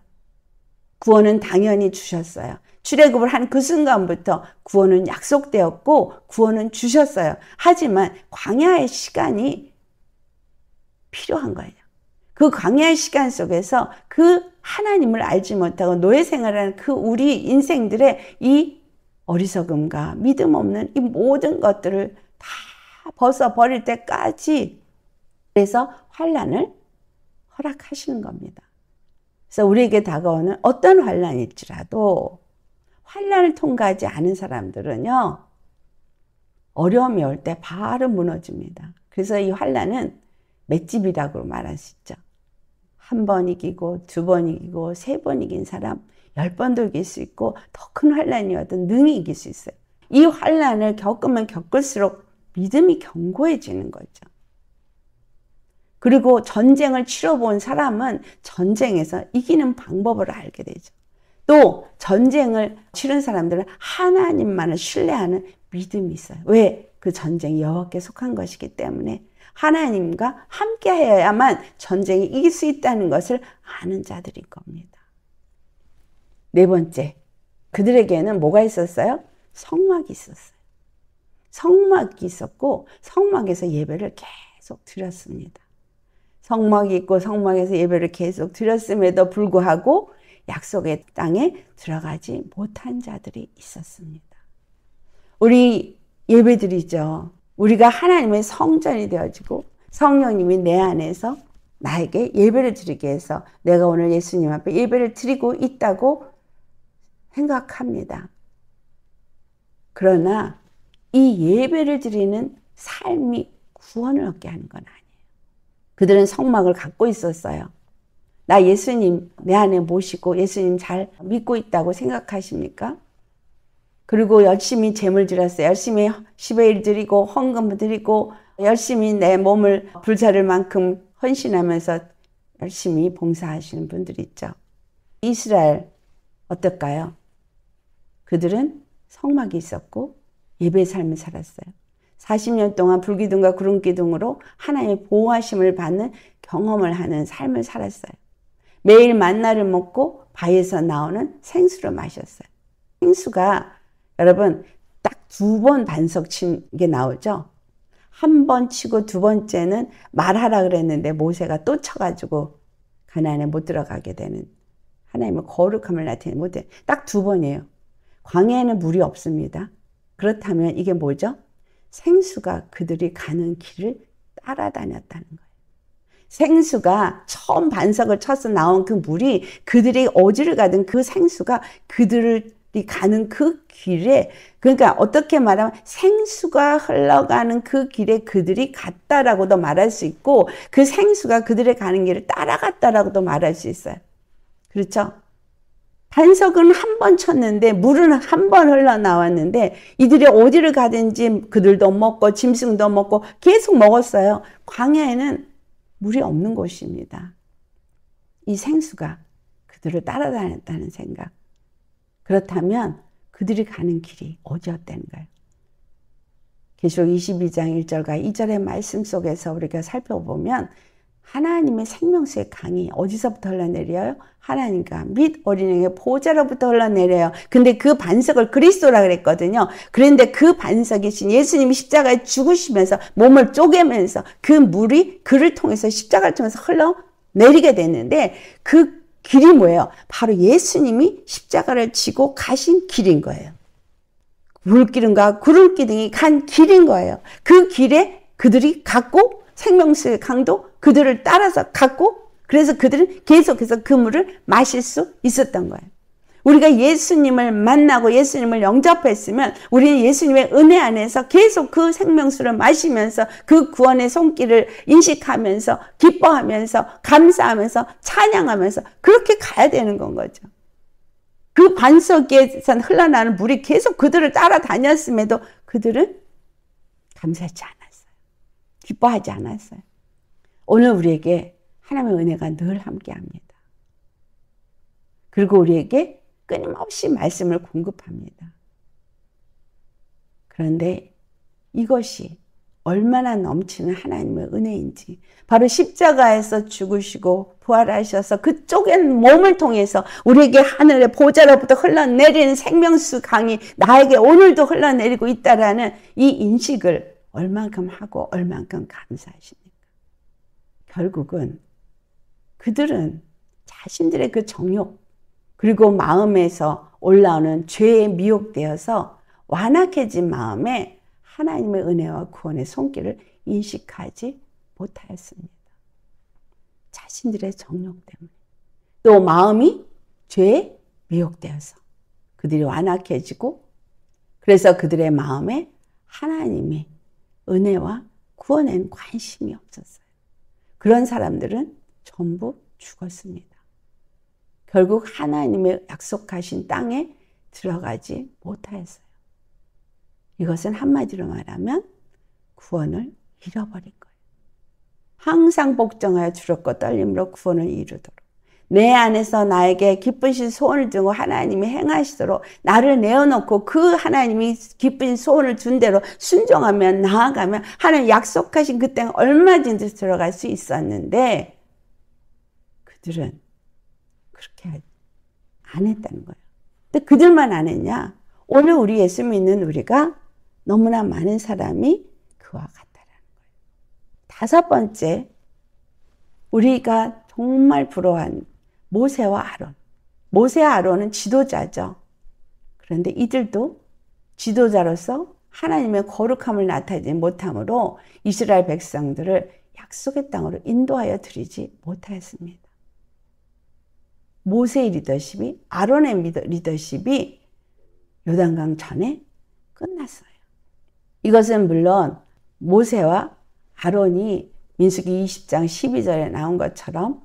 구원은 당연히 주셨어요. 출애굽을 한 그 순간부터 구원은 약속되었고 구원은 주셨어요. 하지만 광야의 시간이 필요한 거예요. 그 광야의 시간 속에서 그 하나님을 알지 못하고 노예 생활하는 그 우리 인생들의 이 어리석음과 믿음 없는 이 모든 것들을 다 벗어버릴 때까지 그래서 환난을 허락하시는 겁니다. 그래서 우리에게 다가오는 어떤 환난일지라도 환난을 통과하지 않은 사람들은요, 어려움이 올 때 바로 무너집니다. 그래서 이 환난은 맷집이라고 말할 수 있죠. 한 번 이기고 두 번 이기고 세 번 이긴 사람 10번도 이길 수 있고 더 큰 환난이 와도 능히 이길 수 있어요. 이 환난을 겪으면 겪을수록 믿음이 견고해지는 거죠. 그리고 전쟁을 치러본 사람은 전쟁에서 이기는 방법을 알게 되죠. 또 전쟁을 치른 사람들은 하나님만을 신뢰하는 믿음이 있어요. 왜? 그 전쟁이 여호와께 속한 것이기 때문에 하나님과 함께 하여야만 전쟁이 이길 수 있다는 것을 아는 자들인 겁니다. 네 번째, 그들에게는 뭐가 있었어요? 성막이 있었어요. 성막이 있었고 성막에서 예배를 계속 드렸습니다. 성막이 있고 성막에서 예배를 계속 드렸음에도 불구하고 약속의 땅에 들어가지 못한 자들이 있었습니다. 우리 예배드리죠. 우리가 하나님의 성전이 되어지고 성령님이 내 안에서 나에게 예배를 드리게 해서 내가 오늘 예수님 앞에 예배를 드리고 있다고 생각합니다. 그러나 이 예배를 드리는 삶이 구원을 얻게 하는 건 아니에요. 그들은 성막을 갖고 있었어요. 나 예수님 내 안에 모시고 예수님 잘 믿고 있다고 생각하십니까? 그리고 열심히 제물 드렸어요. 열심히 10의 1 드리고 헌금 드리고 열심히 내 몸을 불사를 만큼 헌신하면서 열심히 봉사하시는 분들 있죠. 이스라엘 어떨까요? 그들은 성막이 있었고 예배의 삶을 살았어요. 40년 동안 불기둥과 구름기둥으로 하나님의 보호하심을 받는 경험을 하는 삶을 살았어요. 매일 만나를 먹고 바위에서 나오는 생수를 마셨어요. 생수가 여러분 딱 2번 반석 친 게 나오죠. 한 번 치고 두 번째는 말하라 그랬는데 모세가 또 쳐가지고 가나안에 못 들어가게 되는 하나님의 거룩함을 나타내는 못해. 딱 2번이에요. 광야에는 물이 없습니다. 그렇다면 이게 뭐죠? 생수가 그들이 가는 길을 따라다녔다는 거예요. 생수가 처음 반석을 쳐서 나온 그 물이 그들이 어디를 가든 그 생수가 그들이 가는 그 길에, 그러니까 어떻게 말하면 생수가 흘러가는 그 길에 그들이 갔다라고도 말할 수 있고 그 생수가 그들의 가는 길을 따라갔다라고도 말할 수 있어요. 그렇죠? 반석은 한 번 쳤는데 물은 한 번 흘러나왔는데 이들이 어디를 가든지 그들도 먹고 짐승도 먹고 계속 먹었어요. 광야에는 물이 없는 곳입니다. 이 생수가 그들을 따라다녔다는 생각. 그렇다면 그들이 가는 길이 어디였다는가요? 계시록 22장 1절과 2절의 말씀 속에서 우리가 살펴보면 하나님의 생명수의 강이 어디서부터 흘러내려요? 하나님과 및 어린양의 보좌로부터 흘러내려요. 근데 그 반석을 그리스도라 그랬거든요. 그런데 그 반석이신 예수님이 십자가에 죽으시면서 몸을 쪼개면서 그 물이 그를 통해서 십자가를 통해서 흘러내리게 됐는데 그 길이 뭐예요? 바로 예수님이 십자가를 지고 가신 길인 거예요. 물기둥과 구름기둥이 간 길인 거예요. 그 길에 그들이 갔고 생명수의 강도 그들을 따라서 갔고 그래서 그들은 계속해서 그 물을 마실 수 있었던 거예요. 우리가 예수님을 만나고 예수님을 영접했으면 우리는 예수님의 은혜 안에서 계속 그 생명수를 마시면서 그 구원의 손길을 인식하면서 기뻐하면서 감사하면서 찬양하면서 그렇게 가야 되는 건 거죠. 그 반석에서 흘러나는 물이 계속 그들을 따라다녔음에도 그들은 감사하지 않았어요. 기뻐하지 않았어요. 오늘 우리에게 하나님의 은혜가 늘 함께합니다. 그리고 우리에게 끊임없이 말씀을 공급합니다. 그런데 이것이 얼마나 넘치는 하나님의 은혜인지, 바로 십자가에서 죽으시고 부활하셔서 그쪽의 몸을 통해서 우리에게 하늘의 보좌로부터 흘러내리는 생명수 강이 나에게 오늘도 흘러내리고 있다라는 이 인식을 얼만큼 하고 얼만큼 감사하십니까? 결국은 그들은 자신들의 그 정욕 그리고 마음에서 올라오는 죄에 미혹되어서 완악해진 마음에 하나님의 은혜와 구원의 손길을 인식하지 못하였습니다. 자신들의 정욕 때문에, 또 마음이 죄에 미혹되어서 그들이 완악해지고, 그래서 그들의 마음에 하나님의 은혜와 구원에는 관심이 없었어요. 그런 사람들은 전부 죽었습니다. 결국 하나님의 약속하신 땅에 들어가지 못하였어요. 이것은 한마디로 말하면 구원을 잃어버린 거예요. 항상 복종하여 두렵고 떨림으로 구원을 이루도록, 내 안에서 나에게 기쁘신 소원을 두고 하나님이 행하시도록 나를 내어놓고 그 하나님이 기쁘신 소원을 준 대로 순종하면, 나아가면 하나님 약속하신 그 땅에 얼마든지 들어갈 수 있었는데 그들은 그렇게 안 했다는 거예요. 근데 그들만 안 했냐? 오늘 우리 예수 믿는 우리가 너무나 많은 사람이 그와 같다라는 거예요. 다섯 번째, 우리가 정말 부러워한 모세와 아론. 모세와 아론은 지도자죠. 그런데 이들도 지도자로서 하나님의 거룩함을 나타내지 못함으로 이스라엘 백성들을 약속의 땅으로 인도하여 드리지 못하였습니다. 모세의 리더십이, 아론의 리더십이 요단강 전에 끝났어요. 이것은 물론 모세와 아론이 민수기 20장 12절에 나온 것처럼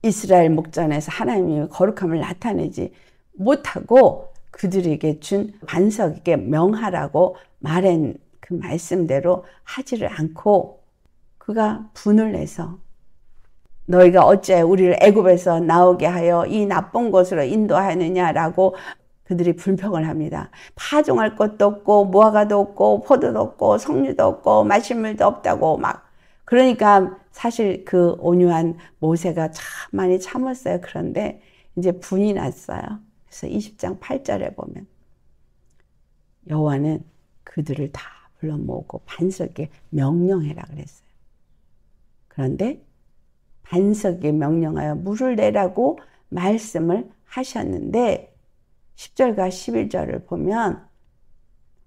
이스라엘 목전에서 하나님의 거룩함을 나타내지 못하고 그들에게 준 반석에게 명하라고 말한 그 말씀대로 하지를 않고, 그가 분을 내서 너희가 어째 우리를 애굽에서 나오게 하여 이 나쁜 곳으로 인도하느냐라고 그들이 불평을 합니다. 파종할 것도 없고 무화과도 없고 포도도 없고 석류도 없고 마실 물도 없다고 막. 그러니까 사실 그 온유한 모세가 참 많이 참았어요. 그런데 이제 분이 났어요. 그래서 20장 8절에 보면 여호와는 그들을 다 불러 모으고 반석에 명령해라 그랬어요. 그런데 반석에 명령하여 물을 내라고 말씀을 하셨는데 10절과 11절을 보면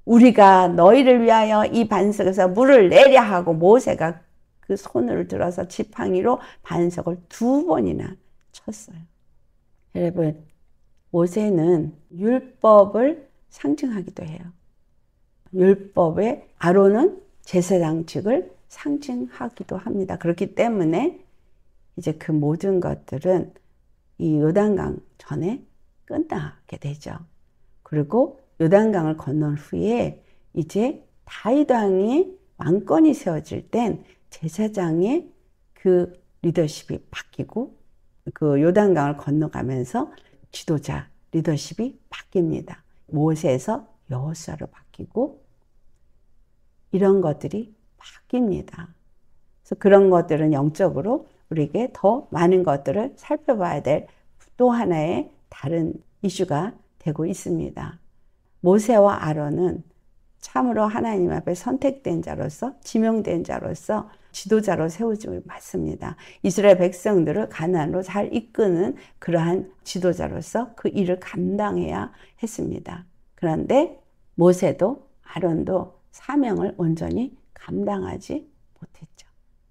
우리가 너희를 위하여 이 반석에서 물을 내려 하고 모세가 그 손을 들어서 지팡이로 반석을 2번이나 쳤어요. 여러분, 모세는 율법을 상징하기도 해요. 율법의 아론은 제사장직을 상징하기도 합니다. 그렇기 때문에 이제 그 모든 것들은 이 요단강 전에 끝나게 되죠. 그리고 요단강을 건넌 후에 이제 다윗 왕이 왕권이 세워질 땐 제사장의 그 리더십이 바뀌고 그 요단강을 건너가면서 지도자 리더십이 바뀝니다. 모세에서 여호수아로 바뀌고 이런 것들이 바뀝니다. 그래서 그런 것들은 영적으로 우리에게 더 많은 것들을 살펴봐야 될 또 하나의 다른 이슈가 되고 있습니다. 모세와 아론은 참으로 하나님 앞에 선택된 자로서, 지명된 자로서 지도자로 세워지고 맞습니다. 이스라엘 백성들을 가나안으로 잘 이끄는 그러한 지도자로서 그 일을 감당해야 했습니다. 그런데 모세도 아론도 사명을 온전히 감당하지 못했죠.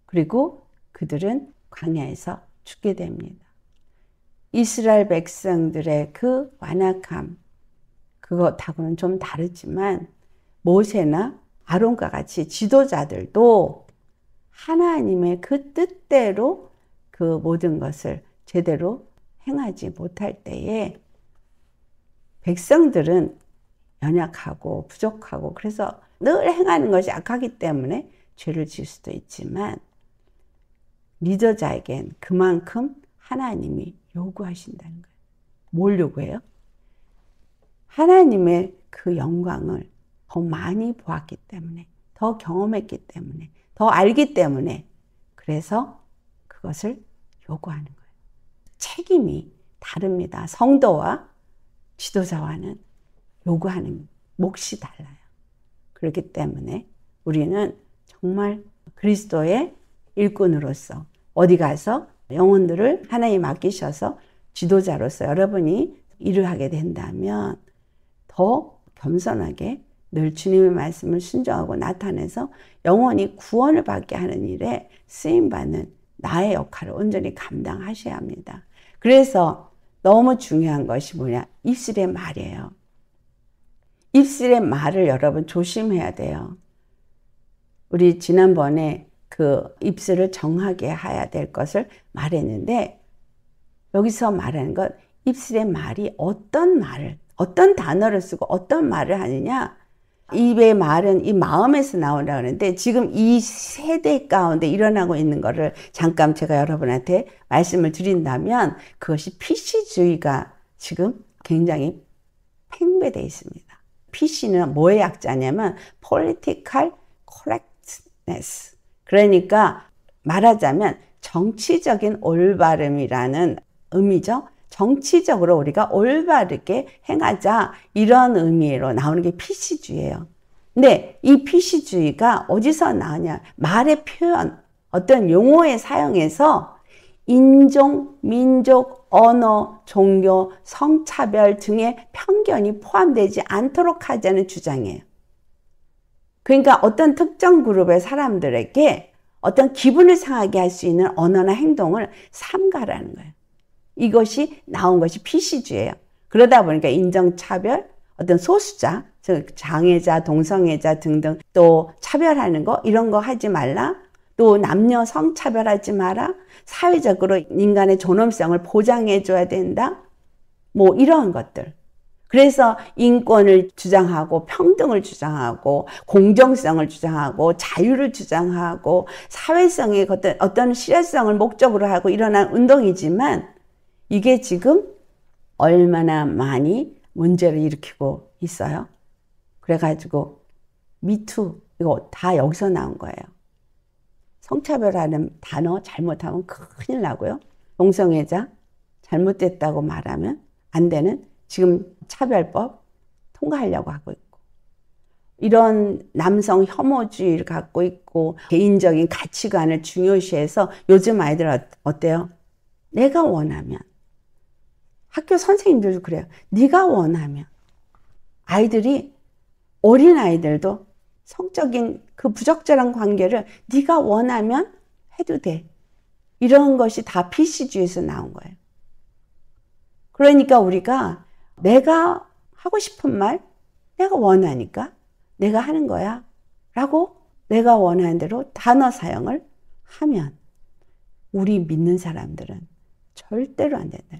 그리고 그들은 광야에서 죽게 됩니다. 이스라엘 백성들의 그 완악함, 그것하고는 좀 다르지만 모세나 아론과 같이 지도자들도 하나님의 그 뜻대로 그 모든 것을 제대로 행하지 못할 때에 백성들은 연약하고 부족하고 그래서 늘 행하는 것이 악하기 때문에 죄를 지을 수도 있지만 리더자에겐 그만큼 하나님이 요구하신다는 거예요. 뭘 요구해요? 하나님의 그 영광을 더 많이 보았기 때문에, 더 경험했기 때문에, 더 알기 때문에 그래서 그것을 요구하는 거예요. 책임이 다릅니다. 성도와 지도자와는 요구하는 몫이 달라요. 그렇기 때문에 우리는 정말 그리스도의 일꾼으로서 어디 가서 영혼들을 하나님 맡기셔서 지도자로서 여러분이 일을 하게 된다면 더 겸손하게 늘 주님의 말씀을 순종하고 나타내서 영혼이 구원을 받게 하는 일에 쓰임받는 나의 역할을 온전히 감당하셔야 합니다. 그래서 너무 중요한 것이 뭐냐? 입술의 말이에요. 입술의 말을 여러분 조심해야 돼요. 우리 지난번에 그 입술을 정하게 해야 될 것을 말했는데 여기서 말하는 것 입술의 말이 어떤 단어를 쓰고 어떤 말을 하느냐. 입의 말은 이 마음에서 나오려고 하는데 지금 이 세대 가운데 일어나고 있는 거를 잠깐 제가 여러분한테 말씀을 드린다면 그것이 PC주의가 지금 굉장히 팽배되어 있습니다. PC는 뭐의 약자냐면 Political Correctness. 그러니까 말하자면 정치적인 올바름이라는 의미죠. 정치적으로 우리가 올바르게 행하자 이런 의미로 나오는 게 PC주의예요. 근데 이 PC주의가 어디서 나오냐? 말의 표현, 어떤 용어의 사용에서 인종, 민족, 언어, 종교, 성차별 등의 편견이 포함되지 않도록 하자는 주장이에요. 그러니까 어떤 특정 그룹의 사람들에게 어떤 기분을 상하게 할 수 있는 언어나 행동을 삼가라는 거예요. 이것이 나온 것이 PC주의예요. 그러다 보니까 인종차별, 어떤 소수자, 즉 장애자, 동성애자 등등 또 차별하는 거 이런 거 하지 말라. 또 남녀 성차별하지 마라. 사회적으로 인간의 존엄성을 보장해 줘야 된다. 뭐 이러한 것들. 그래서 인권을 주장하고 평등을 주장하고 공정성을 주장하고 자유를 주장하고 사회성의 어떤 실효성을 목적으로 하고 일어난 운동이지만 이게 지금 얼마나 많이 문제를 일으키고 있어요. 그래가지고 미투 이거 다 여기서 나온 거예요. 성차별하는 단어 잘못하면 큰일 나고요. 동성애자 잘못됐다고 말하면 안 되는 지금 차별법 통과하려고 하고 있고 이런 남성 혐오주의를 갖고 있고 개인적인 가치관을 중요시해서 요즘 아이들 어때요? 내가 원하면 학교 선생님들도 그래요. 네가 원하면 아이들이 어린 아이들도 성적인 그 부적절한 관계를 네가 원하면 해도 돼. 이런 것이 다 PC주의에서 나온 거예요. 그러니까 우리가 내가 하고 싶은 말 내가 원하니까 내가 하는 거야 라고 내가 원하는 대로 단어 사용을 하면 우리 믿는 사람들은 절대로 안 된다.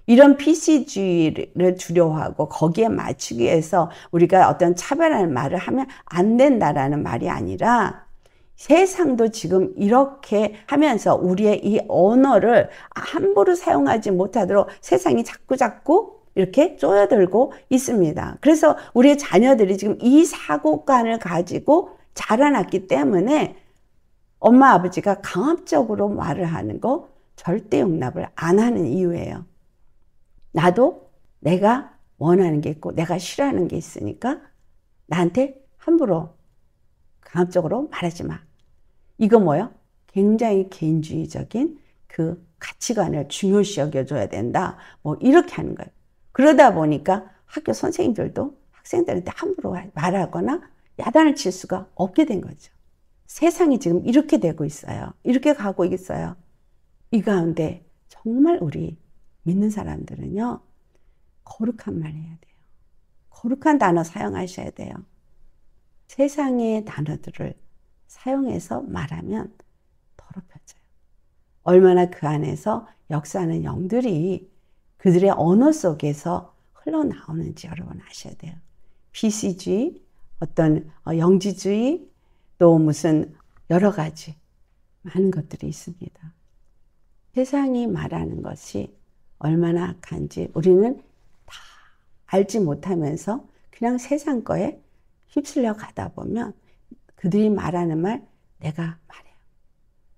이런 PC주의를 두려워하고 거기에 맞추기 위해서 우리가 어떤 차별하는 말을 하면 안 된다라는 말이 아니라 세상도 지금 이렇게 하면서 우리의 이 언어를 함부로 사용하지 못하도록 세상이 자꾸 이렇게 쪼여들고 있습니다. 그래서 우리의 자녀들이 지금 이 사고관을 가지고 자라났기 때문에 엄마 아버지가 강압적으로 말을 하는 거 절대 용납을 안 하는 이유예요. 나도 내가 원하는 게 있고 내가 싫어하는 게 있으니까 나한테 함부로 강압적으로 말하지 마. 이거 뭐예요? 굉장히 개인주의적인 그 가치관을 중요시 여겨줘야 된다. 뭐 이렇게 하는 거예요. 그러다 보니까 학교 선생님들도 학생들한테 함부로 말하거나 야단을 칠 수가 없게 된 거죠. 세상이 지금 이렇게 되고 있어요. 이렇게 가고 있어요. 이 가운데 정말 우리 믿는 사람들은요, 거룩한 말 해야 돼요. 거룩한 단어 사용하셔야 돼요. 세상의 단어들을 사용해서 말하면 더럽혀져요. 얼마나 그 안에서 역사하는 영들이 그들의 언어 속에서 흘러나오는지 여러분 아셔야 돼요. 비시주의, 어떤 영지주의, 또 무슨 여러 가지 많은 것들이 있습니다. 세상이 말하는 것이 얼마나 악한지 우리는 다 알지 못하면서 그냥 세상 거에 휩쓸려 가다 보면 그들이 말하는 말 내가 말해요.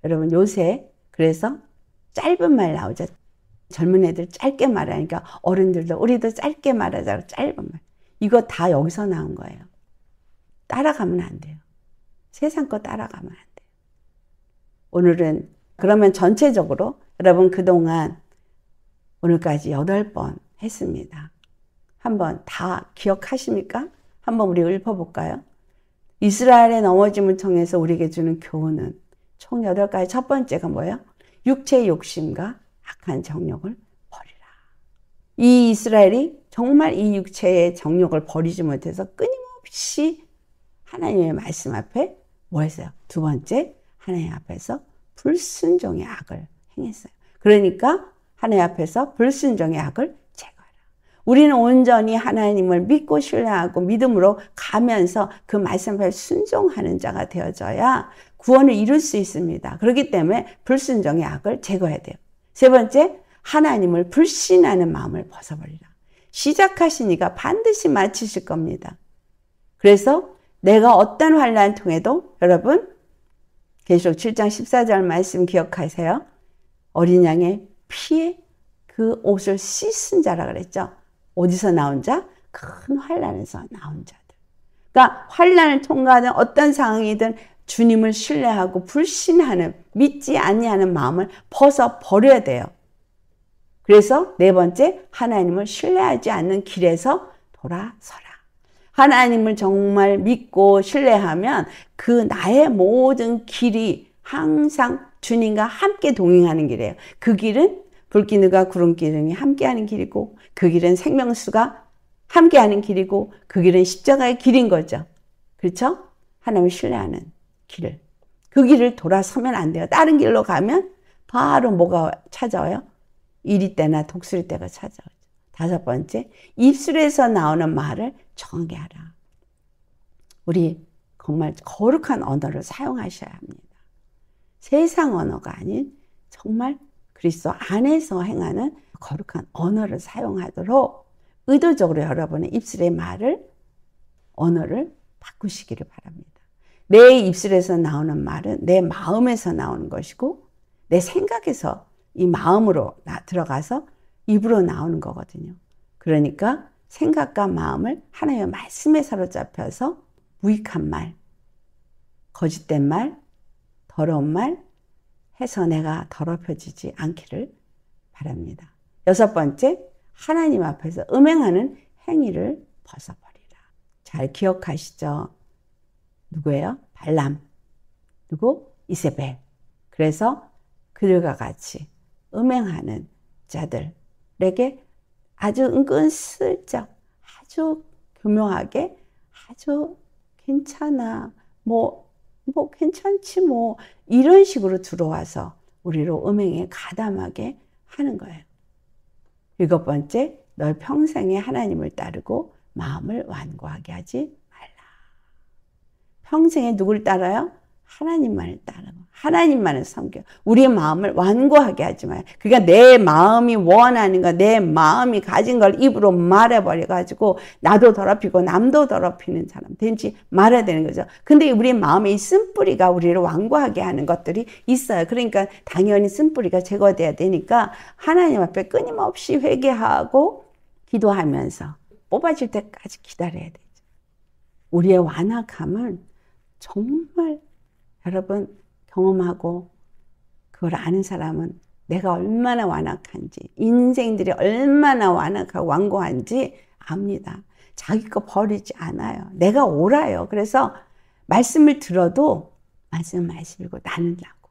여러분 요새 그래서 짧은 말 나오죠. 젊은 애들 짧게 말하니까 어른들도 우리도 짧게 말하자고 짧은 말. 이거 다 여기서 나온 거예요. 따라가면 안 돼요. 세상 거 따라가면 안 돼요. 오늘은 그러면 전체적으로 여러분 그동안 오늘까지 8번 했습니다. 한번 다 기억하십니까? 한번 우리 읊어볼까요? 이스라엘의 넘어짐을 통해서 우리에게 주는 교훈은 총 8가지. 첫 번째가 뭐예요? 육체의 욕심과 악한 정욕을 버리라. 이 이스라엘이 정말 이 육체의 정욕을 버리지 못해서 끊임없이 하나님의 말씀 앞에 뭐 했어요? 두 번째, 하나님 앞에서 불순종의 악을 행했어요. 그러니까 하나님 앞에서 불순종의 악을 제거하라. 우리는 온전히 하나님을 믿고 신뢰하고 믿음으로 가면서 그 말씀 앞에 순종하는 자가 되어져야 구원을 이룰 수 있습니다. 그렇기 때문에 불순종의 악을 제거해야 돼요. 세 번째, 하나님을 불신하는 마음을 벗어버리라. 시작하신 이가 반드시 마치실 겁니다. 그래서 내가 어떤 환난 통해도 여러분 계시록 7장 14절 말씀 기억하세요. 어린 양의 피에 그 옷을 씻은 자라 그랬죠. 어디서 나온 자? 큰 환난에서 나온 자들. 그러니까 환난을 통과하는 어떤 상황이든 주님을 신뢰하고 불신하는 믿지 아니하는 마음을 벗어버려야 돼요. 그래서 네 번째, 하나님을 신뢰하지 않는 길에서 돌아서라. 하나님을 정말 믿고 신뢰하면 그 나의 모든 길이 항상 주님과 함께 동행하는 길이에요. 그 길은 불기둥과 구름기둥이 함께하는 길이고 그 길은 생명수가 함께하는 길이고 그 길은 십자가의 길인 거죠. 그렇죠? 하나님을 신뢰하는 길을. 그 길을 돌아서면 안 돼요. 다른 길로 가면 바로 뭐가 찾아와요? 이리때나 독수리때가 찾아오죠. 다섯 번째, 입술에서 나오는 말을 정하게 하라. 우리 정말 거룩한 언어를 사용하셔야 합니다. 세상 언어가 아닌 정말 그리스도 안에서 행하는 거룩한 언어를 사용하도록 의도적으로 여러분의 입술의 말을, 언어를 바꾸시기를 바랍니다. 내 입술에서 나오는 말은 내 마음에서 나오는 것이고 내 생각에서 이 마음으로 들어가서 입으로 나오는 거거든요. 그러니까 생각과 마음을 하나님의 말씀에 사로잡혀서 무익한 말, 거짓된 말, 더러운 말 해서 내가 더럽혀지지 않기를 바랍니다. 여섯 번째, 하나님 앞에서 음행하는 행위를 벗어버리라. 잘 기억하시죠? 누구예요? 발람. 누구? 이세벨. 그래서 그들과 같이 음행하는 자들에게 아주 은근슬쩍, 아주 교묘하게, 아주 괜찮아, 괜찮지 이런 식으로 들어와서 우리로 음행에 가담하게 하는 거예요. 일곱 번째, 널 평생에 하나님을 따르고 마음을 완고하게 하지 말라. 평생에 누굴 따라요? 하나님만을 따르고 하나님만을 섬겨. 우리의 마음을 완고하게 하지 마요. 그러니까 내 마음이 원하는 거, 내 마음이 가진 걸 입으로 말해버려가지고 나도 더럽히고 남도 더럽히는 사람 되지 말아야 되는 거죠. 근데 우리의 마음에 이 쓴뿌리가 우리를 완고하게 하는 것들이 있어요. 그러니까 당연히 쓴뿌리가 제거돼야 되니까 하나님 앞에 끊임없이 회개하고 기도하면서 뽑아질 때까지 기다려야 되죠. 우리의 완악함은 정말 여러분 경험하고 그걸 아는 사람은 내가 얼마나 완악한지, 인생들이 얼마나 완악하고 완고한지 압니다. 자기 거 버리지 않아요. 내가 옳아요. 그래서 말씀을 들어도 말씀이고 나누려고.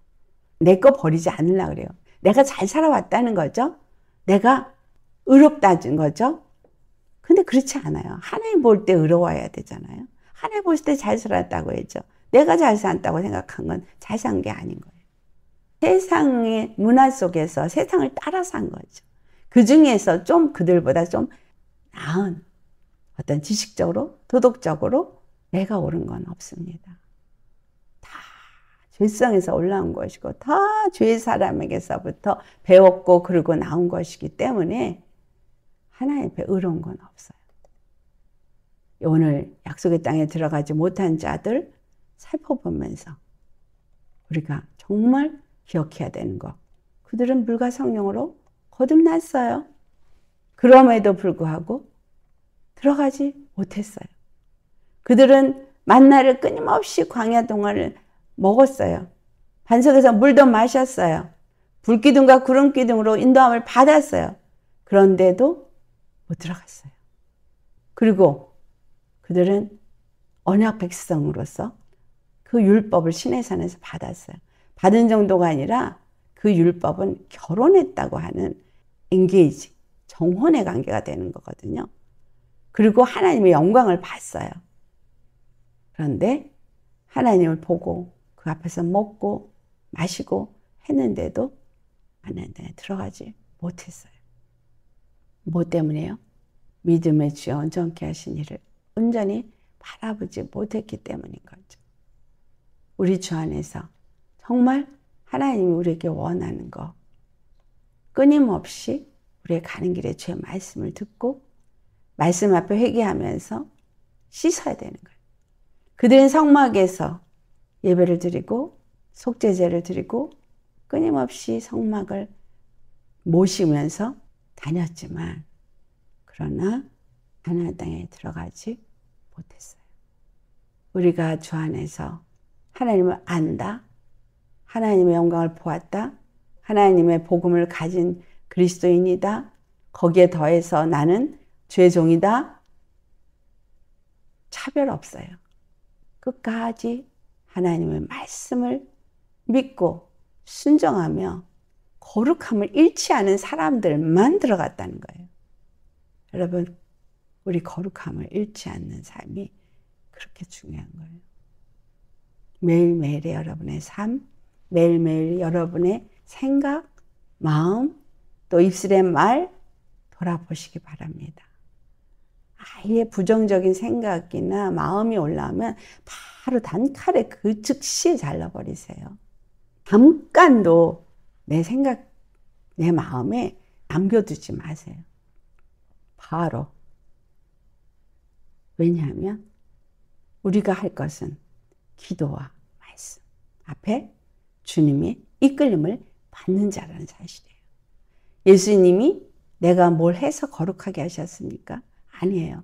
내 거 버리지 않으려고 그래요. 내가 잘 살아왔다는 거죠. 내가 의롭다는 거죠. 근데 그렇지 않아요. 하나님 볼 때 의로워야 되잖아요. 하나님 볼 때 잘 살았다고 했죠. 내가 잘 살았다고 생각한 건 잘 산 게 아닌 거예요. 세상의 문화 속에서 세상을 따라 산 거죠. 그 중에서 좀 그들보다 좀 나은 어떤 지식적으로, 도덕적으로 내가 옳은 건 없습니다. 다 죄성에서 올라온 것이고 다 죄의 사람에게서부터 배웠고 그러고 나온 것이기 때문에 하나님 앞에 의로운 건 없어요. 오늘 약속의 땅에 들어가지 못한 자들 살펴보면서 우리가 정말 기억해야 되는 것. 그들은 물과 성령으로 거듭났어요. 그럼에도 불구하고 들어가지 못했어요. 그들은 만나를 끊임없이 광야 동안을 먹었어요. 반석에서 물도 마셨어요. 불기둥과 구름기둥으로 인도함을 받았어요. 그런데도 못 들어갔어요. 그리고 그들은 언약 백성으로서 그 율법을 시내산에서 받았어요. 받은 정도가 아니라 그 율법은 결혼했다고 하는 엔게이지, 정혼의 관계가 되는 거거든요. 그리고 하나님의 영광을 봤어요. 그런데 하나님을 보고 그 앞에서 먹고 마시고 했는데도 하나님에 들어가지 못했어요. 뭐 때문에요? 믿음의 주여 온전케 하신 이를 온전히 바라보지 못했기 때문인 거죠. 우리 주 안에서 정말 하나님이 우리에게 원하는 거 끊임없이 우리의 가는 길에 주의 말씀을 듣고 말씀 앞에 회개하면서 씻어야 되는 거예요. 그들은 성막에서 예배를 드리고 속죄제를 드리고 끊임없이 성막을 모시면서 다녔지만 그러나 가나안 땅에 들어가지 못했어요. 우리가 주 안에서 하나님을 안다, 하나님의 영광을 보았다, 하나님의 복음을 가진 그리스도인이다, 거기에 더해서 나는 주의 종이다, 차별 없어요. 끝까지 하나님의 말씀을 믿고 순종하며 거룩함을 잃지 않은 사람들만 들어갔다는 거예요. 여러분, 우리 거룩함을 잃지 않는 삶이 그렇게 중요한 거예요. 매일매일의 여러분의 삶, 매일매일 여러분의 생각, 마음, 또 입술의 말 돌아보시기 바랍니다. 아예 부정적인 생각이나 마음이 올라오면 바로 단칼에 그 즉시에 잘라버리세요. 잠깐도 내 생각, 내 마음에 남겨두지 마세요. 바로. 왜냐하면 우리가 할 것은 기도와 말씀 앞에 주님의 이끌림을 받는 자라는 사실이에요. 예수님이 내가 뭘 해서 거룩하게 하셨습니까? 아니에요.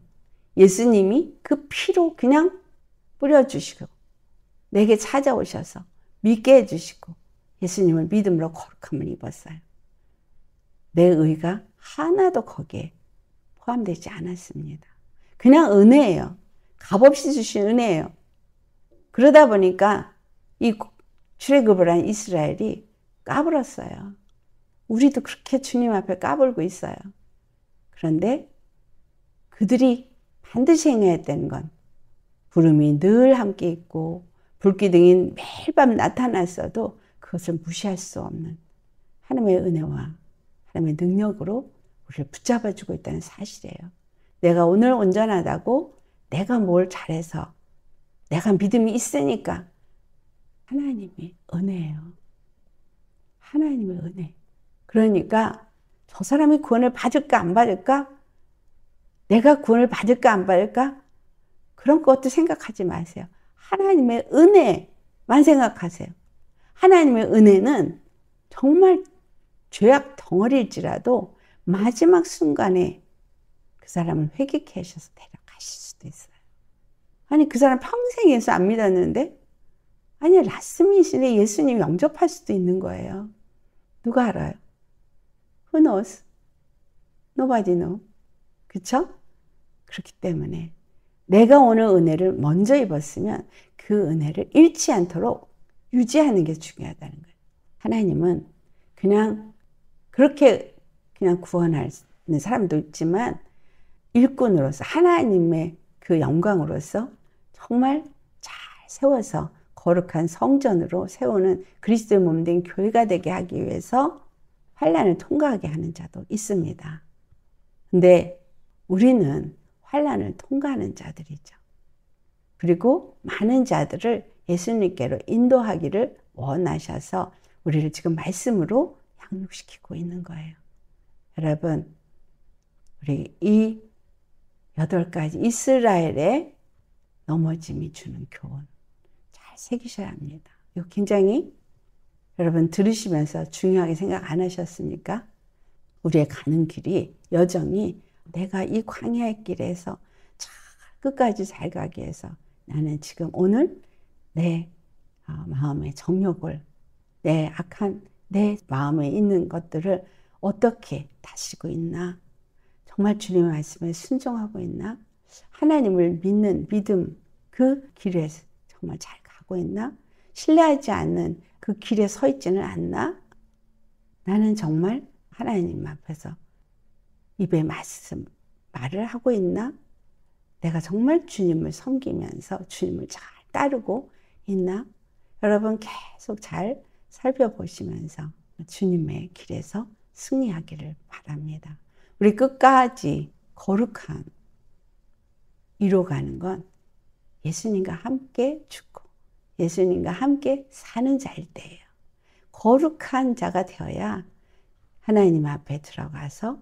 예수님이 그 피로 그냥 뿌려주시고 내게 찾아오셔서 믿게 해주시고 예수님을 믿음으로 거룩함을 입었어요. 내 의가 하나도 거기에 포함되지 않았습니다. 그냥 은혜예요. 값없이 주신 은혜예요. 그러다 보니까 이 출애굽을 한 이스라엘이 까불었어요. 우리도 그렇게 주님 앞에 까불고 있어요. 그런데 그들이 반드시 행해야 되는 건 구름이 늘 함께 있고 불기둥이 매일 밤 나타났어도 그것을 무시할 수 없는 하나님의 은혜와 하나님의 능력으로 우리를 붙잡아주고 있다는 사실이에요. 내가 오늘 온전하다고 내가 뭘 잘해서 내가 믿음이 있으니까 하나님의 은혜예요. 하나님의 은혜. 그러니까 저 사람이 구원을 받을까 안 받을까? 내가 구원을 받을까 안 받을까? 그런 것도 생각하지 마세요. 하나님의 은혜만 생각하세요. 하나님의 은혜는 정말 죄악 덩어리일지라도 마지막 순간에 그 사람을 회개케 하셔서 데려가실 수도 있어요. 아니 그 사람 평생 예수 안 믿었는데 아니 라스민신에 예수님 영접할 수도 있는 거예요. 누가 알아요? Who knows? Nobody knows. 그쵸? 그렇기 때문에 내가 오늘 은혜를 먼저 입었으면 그 은혜를 잃지 않도록 유지하는 게 중요하다는 거예요. 하나님은 그냥 그렇게 그냥 구원하는 사람도 있지만 일꾼으로서 하나님의 그 영광으로서 정말 잘 세워서 거룩한 성전으로 세우는 그리스도의 몸된 교회가 되게 하기 위해서 환난을 통과하게 하는 자도 있습니다. 근데 우리는 환난을 통과하는 자들이죠. 그리고 많은 자들을 예수님께로 인도하기를 원하셔서 우리를 지금 말씀으로 양육시키고 있는 거예요. 여러분, 우리 이 8가지 이스라엘의 넘어짐이 주는 교훈 잘 새기셔야 합니다. 이거 굉장히 여러분 들으시면서 중요하게 생각 안 하셨습니까? 우리의 가는 길이 여정이 내가 이 광야의 길에서 잘 끝까지 잘 가기 위해서 나는 지금 오늘 내 마음의 정욕을 내 악한 내 마음에 있는 것들을 어떻게 다스리고 있나? 정말 주님의 말씀에 순종하고 있나? 하나님을 믿는 믿음 그 길에 정말 잘 가고 있나? 신뢰하지 않는 그 길에 서 있지는 않나? 나는 정말 하나님 앞에서 입에 말을 하고 있나? 내가 정말 주님을 섬기면서 주님을 잘 따르고 있나? 여러분 계속 잘 살펴보시면서 주님의 길에서 승리하기를 바랍니다. 우리 끝까지 거룩한 이뤄가는 건 예수님과 함께 죽고 예수님과 함께 사는 자일 때예요. 거룩한 자가 되어야 하나님 앞에 들어가서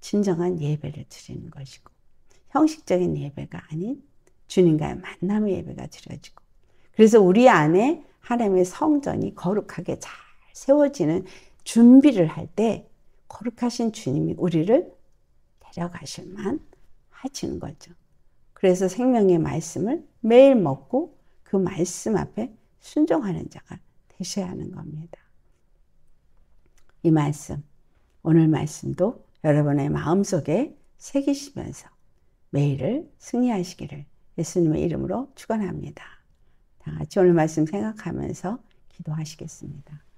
진정한 예배를 드리는 것이고 형식적인 예배가 아닌 주님과의 만남의 예배가 드려지고 그래서 우리 안에 하나님의 성전이 거룩하게 잘 세워지는 준비를 할 때 거룩하신 주님이 우리를 데려가실만 하시는 거죠. 그래서 생명의 말씀을 매일 먹고 그 말씀 앞에 순종하는 자가 되셔야 하는 겁니다. 이 말씀, 오늘 말씀도 여러분의 마음속에 새기시면서 매일을 승리하시기를 예수님의 이름으로 축원합니다. 다 같이 오늘 말씀 생각하면서 기도하시겠습니다.